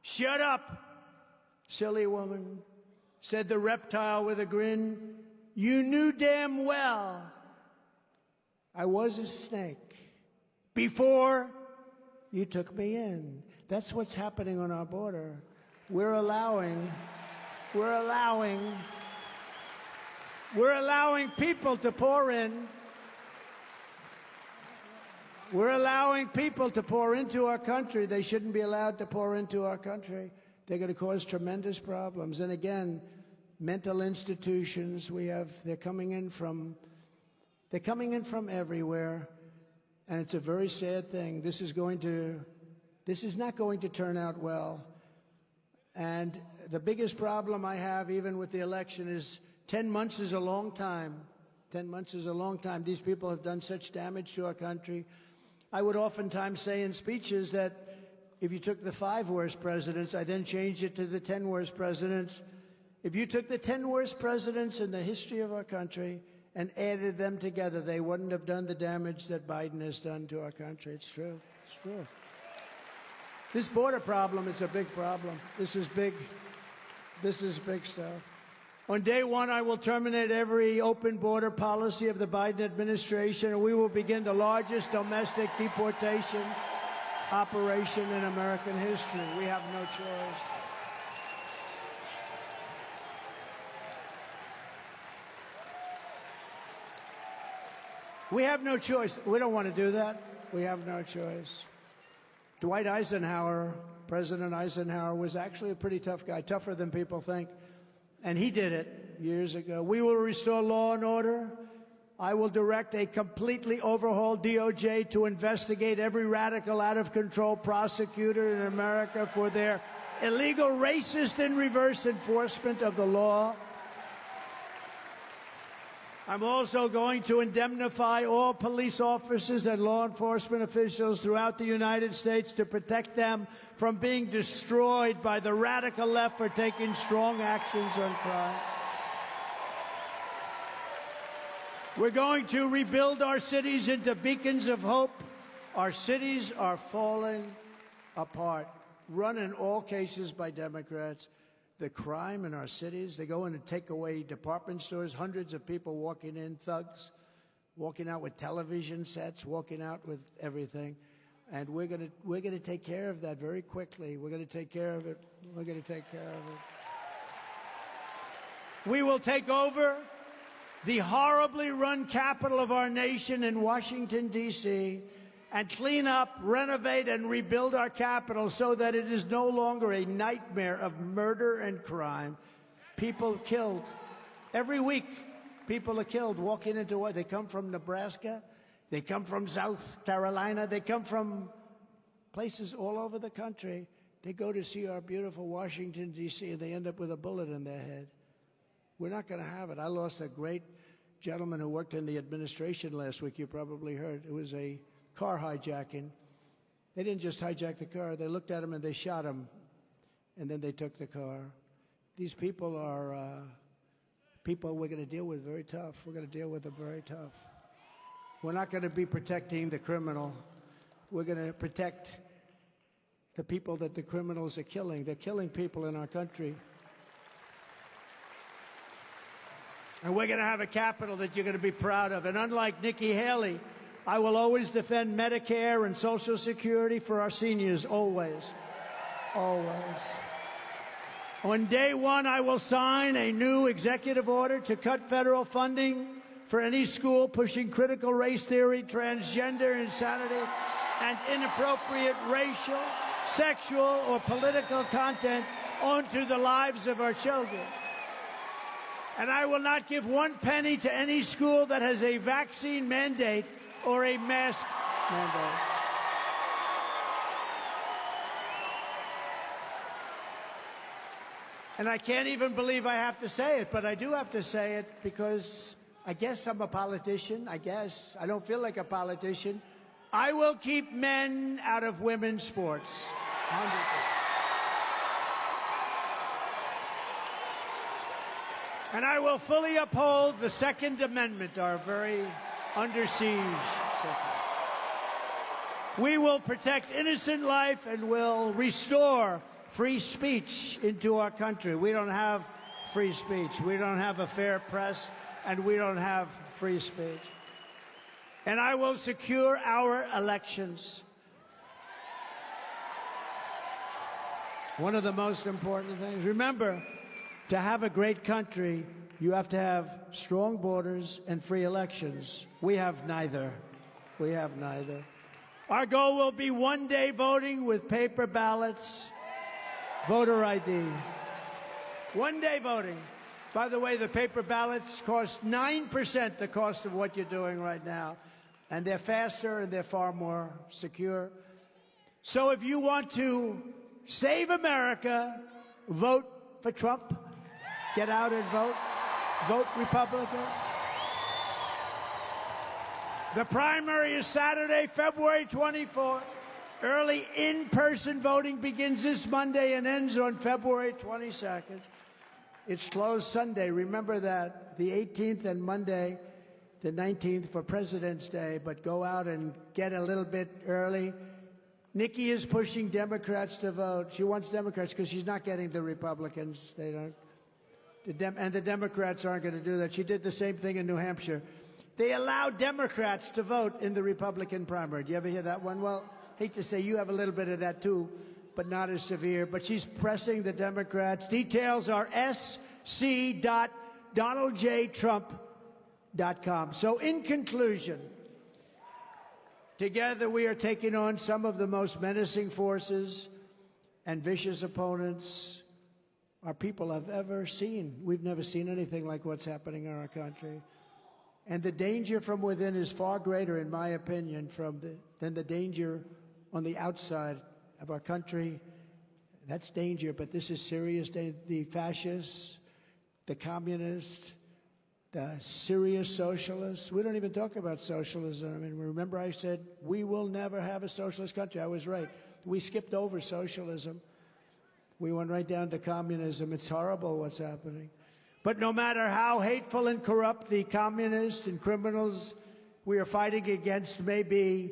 Shut up, silly woman, said the reptile with a grin. You knew damn well I was a snake before you took me in. That's what's happening on our border. We're allowing We're allowing people to pour in. We're allowing people to pour into our country. They shouldn't be allowed to pour into our country. They're going to cause tremendous problems. And again, mental institutions, they're coming in from everywhere. And it's a very sad thing. This is not going to turn out well. And the biggest problem I have, even with the election, is 10 months is a long time. 10 months is a long time. These people have done such damage to our country. I would oftentimes say in speeches that if you took the 5 worst presidents, I then changed it to the 10 worst presidents. If you took the 10 worst presidents in the history of our country and added them together, they wouldn't have done the damage that Biden has done to our country. It's true. It's true. This border problem is a big problem. This is big. This is big stuff. On day one, I will terminate every open border policy of the Biden administration, and we will begin the largest domestic deportation operation in American history. We have no choice. We have no choice. We don't want to do that. We have no choice. Dwight Eisenhower, President Eisenhower, was actually a pretty tough guy, tougher than people think. And he did it years ago. We will restore law and order. I will direct a completely overhauled DOJ to investigate every radical, out-of-control prosecutor in America for their illegal, racist, and reverse enforcement of the law. I'm also going to indemnify all police officers and law enforcement officials throughout the United States to protect them from being destroyed by the radical left for taking strong actions on crime. We're going to rebuild our cities into beacons of hope. Our cities are falling apart, run in all cases by Democrats. The crime in our cities, they go in and take away department stores, hundreds of people walking in, thugs, walking out with television sets, walking out with everything. And we're going to take care of that very quickly. We're going to take care of it. We're going to take care of it. We will take over the horribly run capital of our nation in Washington, D.C., and clean up, renovate, and rebuild our capital so that it is no longer a nightmare of murder and crime. People killed. Every week, people are killed walking into what? They come from Nebraska. They come from South Carolina. They come from places all over the country. They go to see our beautiful Washington, D.C., and they end up with a bullet in their head. We're not going to have it. I lost a great gentleman who worked in the administration last week. You probably heard. It was a car hijacking. They didn't just hijack the car. They looked at him and they shot him, and then they took the car. These people are people we're going to deal with very tough. We're going to deal with them very tough. We're not going to be protecting the criminal. We're going to protect the people that the criminals are killing. They're killing people in our country. And we're going to have a capital that you're going to be proud of. And unlike Nikki Haley, I will always defend Medicare and Social Security for our seniors, always. Always. On day one, I will sign a new executive order to cut federal funding for any school pushing critical race theory, transgender insanity, and inappropriate racial, sexual, or political content onto the lives of our children. And I will not give one penny to any school that has a vaccine mandate or a mask mandate. And I can't even believe I have to say it, but I do have to say it because I guess I'm a politician. I guess. I don't feel like a politician. I will keep men out of women's sports. 100%. And I will fully uphold the Second Amendment, our very under siege second. We will protect innocent life and will restore free speech into our country. We don't have free speech. We don't have a fair press, and we don't have free speech. And I will secure our elections. One of the most important things. Remember, To have a great country, you have to have strong borders and free elections. We have neither. We have neither. Our goal will be one-day voting with paper ballots, voter ID. One-day voting. By the way, the paper ballots cost 9% the cost of what you're doing right now. And they're faster and they're far more secure. So if you want to save America, vote for Trump. Get out and vote. Vote Republican. The primary is Saturday, February 24th. Early in-person voting begins this Monday and ends on February 22nd. It's closed Sunday. Remember that. The 18th and Monday, the 19th for President's Day. But go out and get a little bit early. Nikki is pushing Democrats to vote. She wants Democrats because she's not getting the Republicans. They don't. And the Democrats aren't going to do that. She did the same thing in New Hampshire. They allowed Democrats to vote in the Republican primary. Do you ever hear that one? Well, hate to say you have a little bit of that too, but not as severe. But she's pressing the Democrats. Details are sc.donaldjtrump.com. So in conclusion, together we are taking on some of the most menacing forces and vicious opponents our people have ever seen. We've never seen anything like what's happening in our country. And the danger from within is far greater, in my opinion, than the danger on the outside of our country. That's danger, but this is serious. The fascists, the communists, the serious socialists. We don't even talk about socialism. I mean, remember I said, we will never have a socialist country. I was right. We skipped over socialism. We went right down to communism. It's horrible what's happening. But no matter how hateful and corrupt the communists and criminals we are fighting against may be,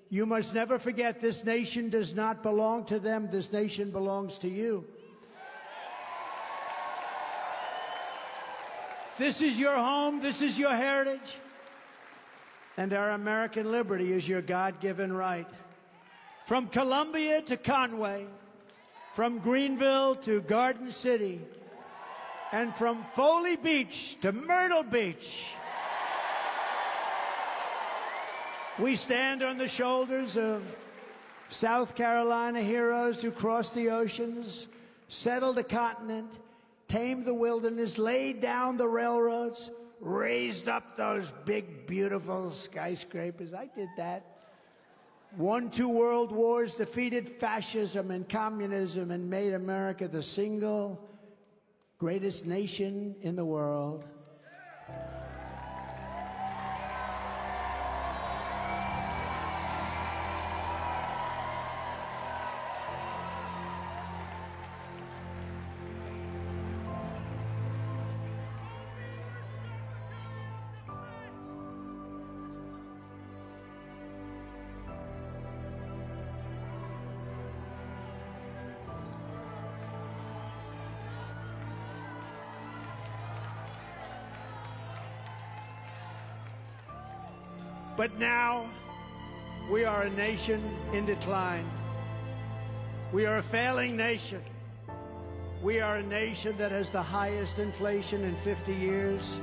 you must never forget this nation does not belong to them. This nation belongs to you. This is your home. This is your heritage. And our American liberty is your God-given right. From Columbia to Conway, from Greenville to Garden City, and from Foley Beach to Myrtle Beach, we stand on the shoulders of South Carolina heroes who crossed the oceans, settled the continent, tamed the wilderness, laid down the railroads, raised up those big, beautiful skyscrapers. I did that. Won 2 world wars, defeated fascism and communism, and made America the single greatest nation in the world. But now, we are a nation in decline. We are a failing nation. We are a nation that has the highest inflation in 50 years,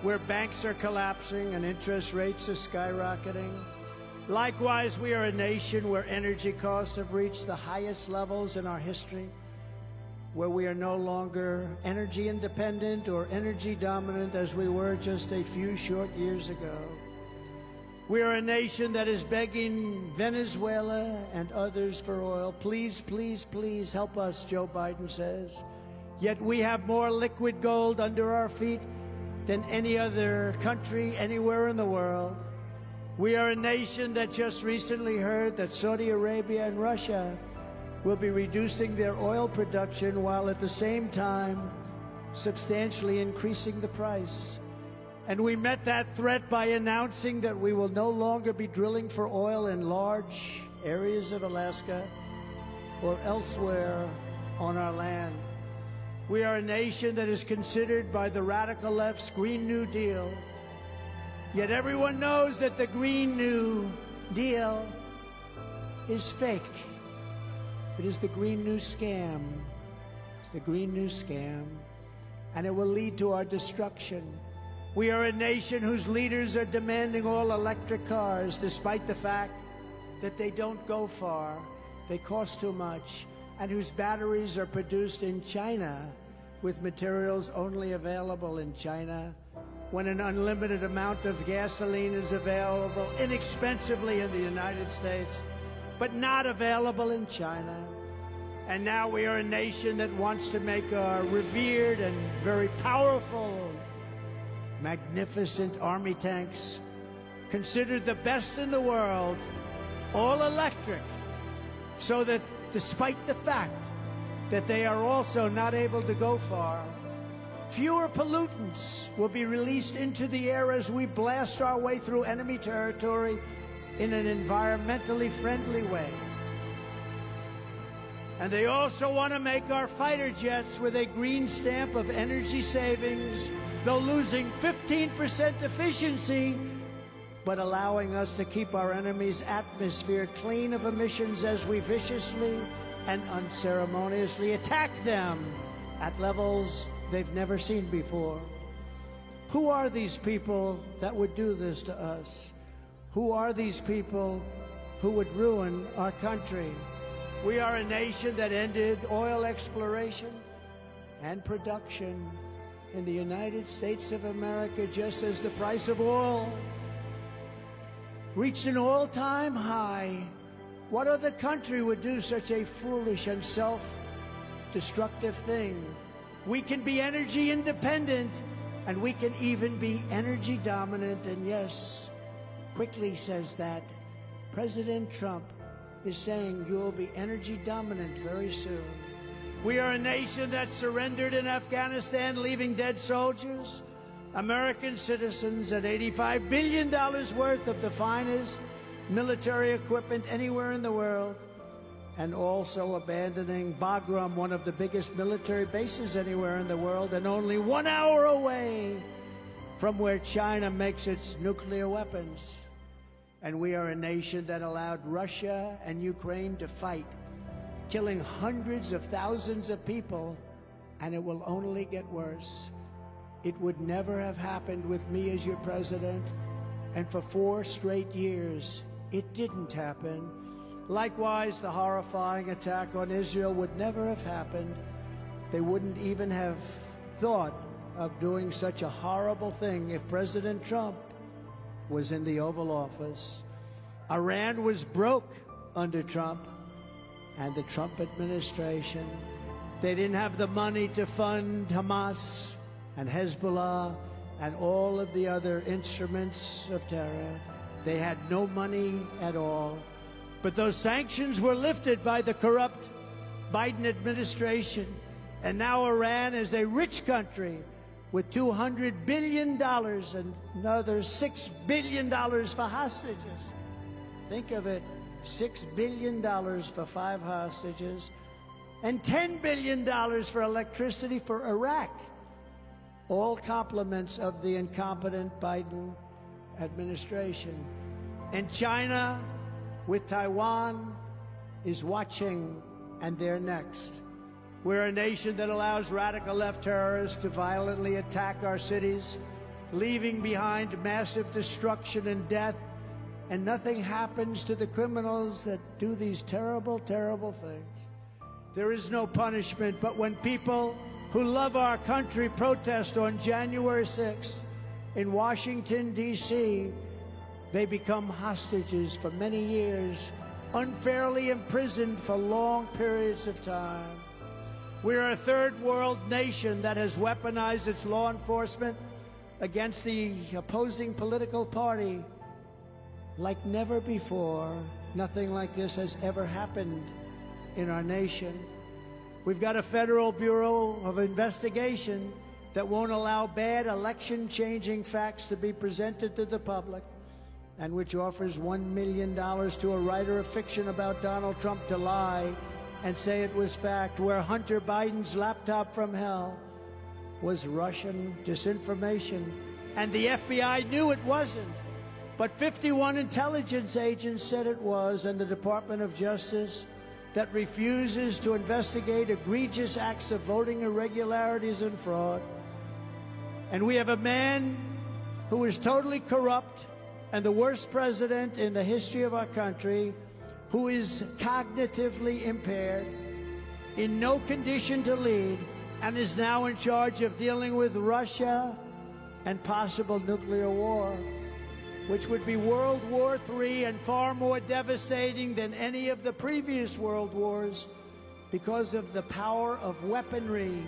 where banks are collapsing and interest rates are skyrocketing. Likewise, we are a nation where energy costs have reached the highest levels in our history, where we are no longer energy independent or energy dominant as we were just a few short years ago. We are a nation that is begging Venezuela and others for oil. Please, please, please help us, Joe Biden says. Yet we have more liquid gold under our feet than any other country anywhere in the world. We are a nation that just recently heard that Saudi Arabia and Russia will be reducing their oil production while at the same time substantially increasing the price. And we met that threat by announcing that we will no longer be drilling for oil in large areas of Alaska or elsewhere on our land. We are a nation that is considered by the radical left's Green New Deal. Yet everyone knows that the Green New Deal is fake. It is the Green New Scam. It's the Green New Scam. and it will lead to our destruction. We are a nation whose leaders are demanding all electric cars, despite the fact that they don't go far, they cost too much, and whose batteries are produced in China with materials only available in China, when an unlimited amount of gasoline is available inexpensively in the United States, but not available in China. And now we are a nation that wants to make our revered and very powerful, magnificent army tanks, considered the best in the world, all electric, so that despite the fact that they are also not able to go far, fewer pollutants will be released into the air as we blast our way through enemy territory in an environmentally friendly way. And they also want to make our fighter jets with a green stamp of energy savings, though losing 15% efficiency, but allowing us to keep our enemy's atmosphere clean of emissions as we viciously and unceremoniously attack them at levels they've never seen before. Who are these people that would do this to us? Who are these people who would ruin our country? We are a nation that ended oil exploration and production in the United States of America just as the price of oil reached an all-time high. What other country would do such a foolish and self-destructive thing? We can be energy independent, and we can even be energy dominant. And yes, quickly says that President Trump is saying you will be energy dominant very soon. We are a nation that surrendered in Afghanistan, leaving dead soldiers, American citizens, and $85 billion worth of the finest military equipment anywhere in the world, and also abandoning Bagram, one of the biggest military bases anywhere in the world, and only 1 hour away from where China makes its nuclear weapons. And we are a nation that allowed Russia and Ukraine to fight, killing hundreds of thousands of people, and it will only get worse. It would never have happened with me as your president, and for 4 straight years, it didn't happen. Likewise, the horrifying attack on Israel would never have happened. They wouldn't even have thought of doing such a horrible thing if President Trump was in the Oval Office. Iran was broke under Trump and the Trump administration. They didn't have the money to fund Hamas and Hezbollah and all of the other instruments of terror. They had no money at all. But those sanctions were lifted by the corrupt Biden administration. And now Iran is a rich country with $200 billion and another $6 billion for hostages. Think of it, $6 billion for 5 hostages and $10 billion for electricity for Iraq. All compliments of the incompetent Biden administration. And China, with Taiwan, is watching, and they're next. We're a nation that allows radical left terrorists to violently attack our cities, leaving behind massive destruction and death, and nothing happens to the criminals that do these terrible, terrible things. There is no punishment, but when people who love our country protest on January 6th in Washington, D.C., they become hostages for many years, unfairly imprisoned for long periods of time. We're a third world nation that has weaponized its law enforcement against the opposing political party like never before. Nothing like this has ever happened in our nation. We've got a Federal Bureau of Investigation that won't allow bad election-changing facts to be presented to the public, and which offers $1 million to a writer of fiction about Donald Trump to lie and say it was fact, where Hunter Biden's laptop from hell was Russian disinformation, and the FBI knew it wasn't, but 51 intelligence agents said it was, and the Department of Justice that refuses to investigate egregious acts of voting irregularities and fraud And we have a man who is totally corrupt and the worst president in the history of our country, who is cognitively impaired, in no condition to lead, and is now in charge of dealing with Russia and possible nuclear war, which would be World War III and far more devastating than any of the previous world wars because of the power of weaponry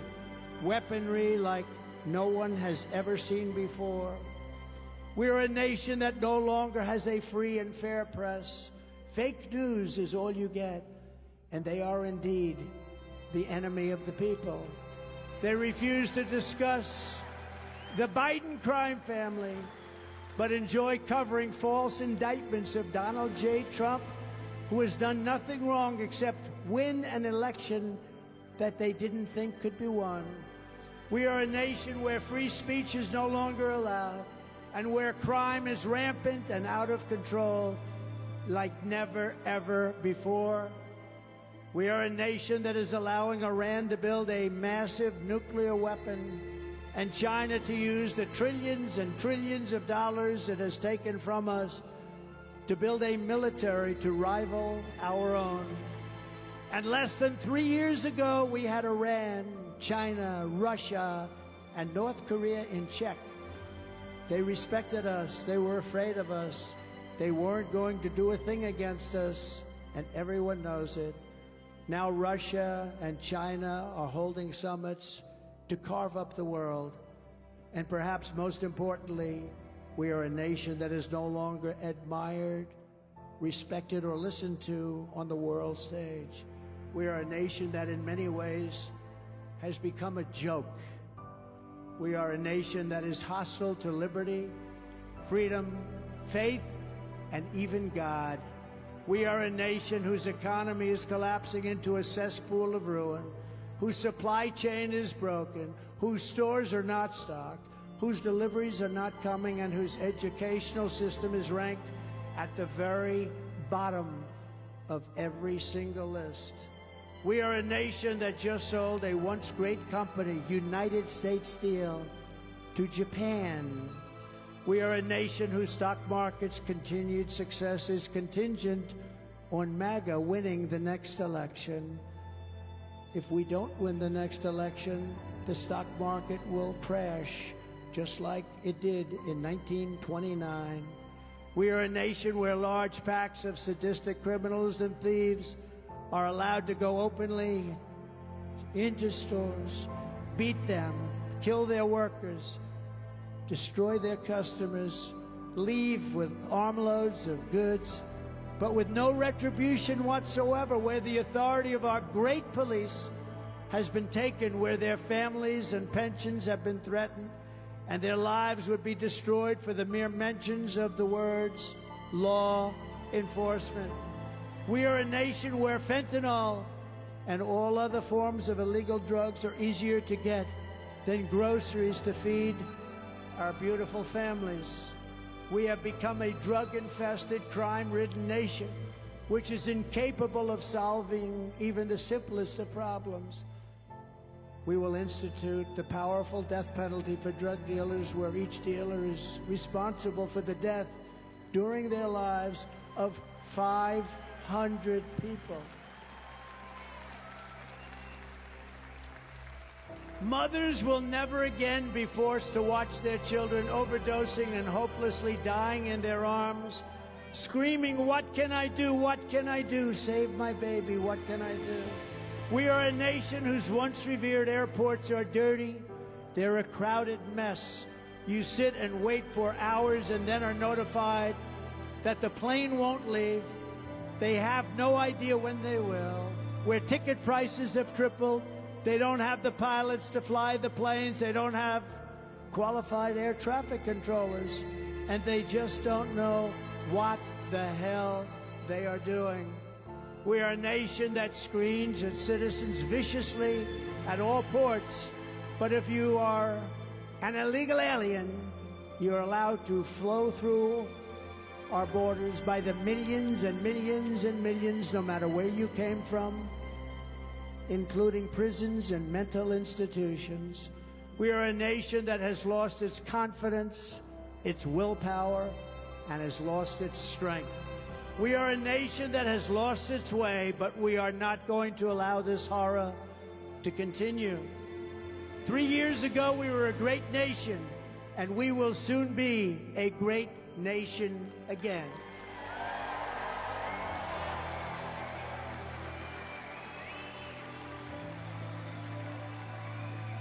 like no one has ever seen before. We're a nation that no longer has a free and fair press. Fake news is all you get, and they are indeed the enemy of the people. They refuse to discuss the Biden crime family, but enjoy covering false indictments of Donald J. Trump, who has done nothing wrong except win an election that they didn't think could be won. We are a nation where free speech is no longer allowed, and where crime is rampant and out of control like never, ever before. We are a nation that is allowing Iran to build a massive nuclear weapon and China to use the trillions and trillions of dollars it has taken from us to build a military to rival our own. And less than 3 years ago, we had Iran, China, Russia, and North Korea in check. They respected us. They were afraid of us. They weren't going to do a thing against us, and everyone knows it. Now Russia and China are holding summits to carve up the world. And perhaps most importantly, we are a nation that is no longer admired, respected, or listened to on the world stage. We are a nation that in many ways has become a joke. We are a nation that is hostile to liberty, freedom, faith, and even God. We are a nation whose economy is collapsing into a cesspool of ruin, whose supply chain is broken, whose stores are not stocked, whose deliveries are not coming, and whose educational system is ranked at the very bottom of every single list. We are a nation that just sold a once great company, United States Steel, to Japan. We are a nation whose stock market's continued success is contingent on MAGA winning the next election. If we don't win the next election, the stock market will crash, just like it did in 1929. We are a nation where large packs of sadistic criminals and thieves are allowed to go openly into stores, beat them, kill their workers, destroy their customers, leave with armloads of goods, but with no retribution whatsoever, where the authority of our great police has been taken, where their families and pensions have been threatened, and their lives would be destroyed for the mere mentions of the words law enforcement. We are a nation where fentanyl and all other forms of illegal drugs are easier to get than groceries to feed our beautiful families. We have become a drug-infested, crime-ridden nation, which is incapable of solving even the simplest of problems. We will institute the powerful death penalty for drug dealers, where each dealer is responsible for the death during their lives of 500 people. Mothers will never again be forced to watch their children overdosing and hopelessly dying in their arms, screaming, "What can I do? What can I do? Save my baby. What can I do?" We are a nation whose once revered airports are dirty. They're a crowded mess. You sit and wait for hours and then are notified that the plane won't leave. They have no idea when they will. Where ticket prices have tripled. They don't have the pilots to fly the planes. They don't have qualified air traffic controllers. And they just don't know what the hell they are doing. We are a nation that screens at citizens viciously at all ports. But if you are an illegal alien, you're allowed to flow through our borders by the millions and millions and millions, no matter where you came from, including prisons and mental institutions. We are a nation that has lost its confidence, its willpower, and has lost its strength. We are a nation that has lost its way, but we are not going to allow this horror to continue. 3 years ago, we were a great nation, and we will soon be a great nation again.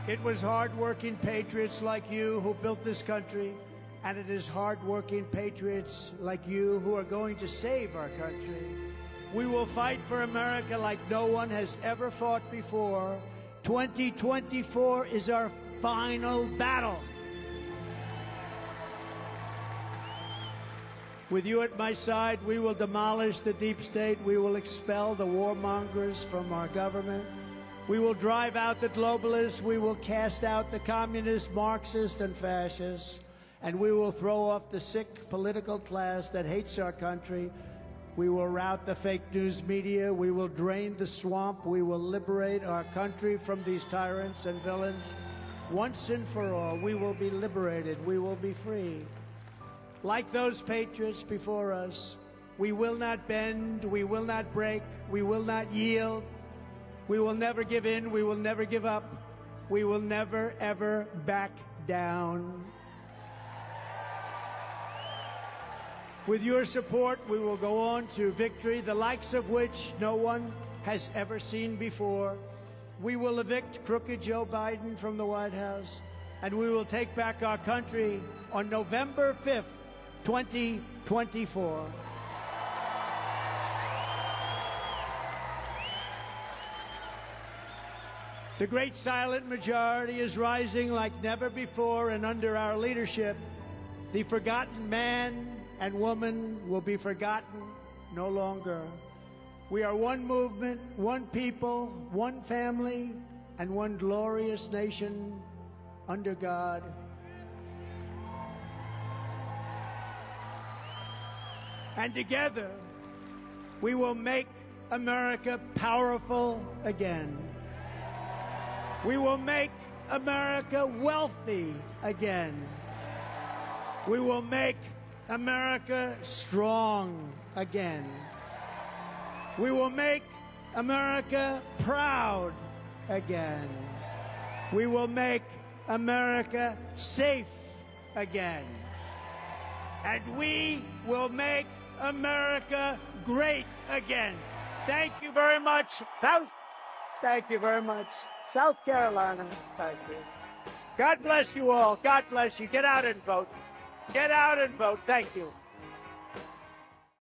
It was hard-working patriots like you who built this country, and it is hard-working patriots like you who are going to save our country. We will fight for America like no one has ever fought before. 2024 is our final battle. With you at my side, we will demolish the deep state. We will expel the warmongers from our government. We will drive out the globalists. We will cast out the communists, Marxists, and fascists. And we will throw off the sick political class that hates our country. We will rout the fake news media. We will drain the swamp. We will liberate our country from these tyrants and villains. Once and for all, we will be liberated. We will be free. Like those patriots before us, we will not bend. We will not break. We will not yield. We will never give in. We will never give up. We will never, ever back down. With your support, we will go on to victory, the likes of which no one has ever seen before. We will evict crooked Joe Biden from the White House, and we will take back our country on November 5th, 2024. The great silent majority is rising like never before, and under our leadership, the forgotten man and woman will be forgotten no longer. We are one movement, one people, one family, and one glorious nation under God. And together, we will make America powerful again. We will make America wealthy again. We will make America strong again. We will make America proud again. We will make America safe again. And we will make America great again. Thank you very much. Thank you very much. South Carolina, thank you. God bless you all. God bless you. Get out and vote. Get out and vote. Thank you.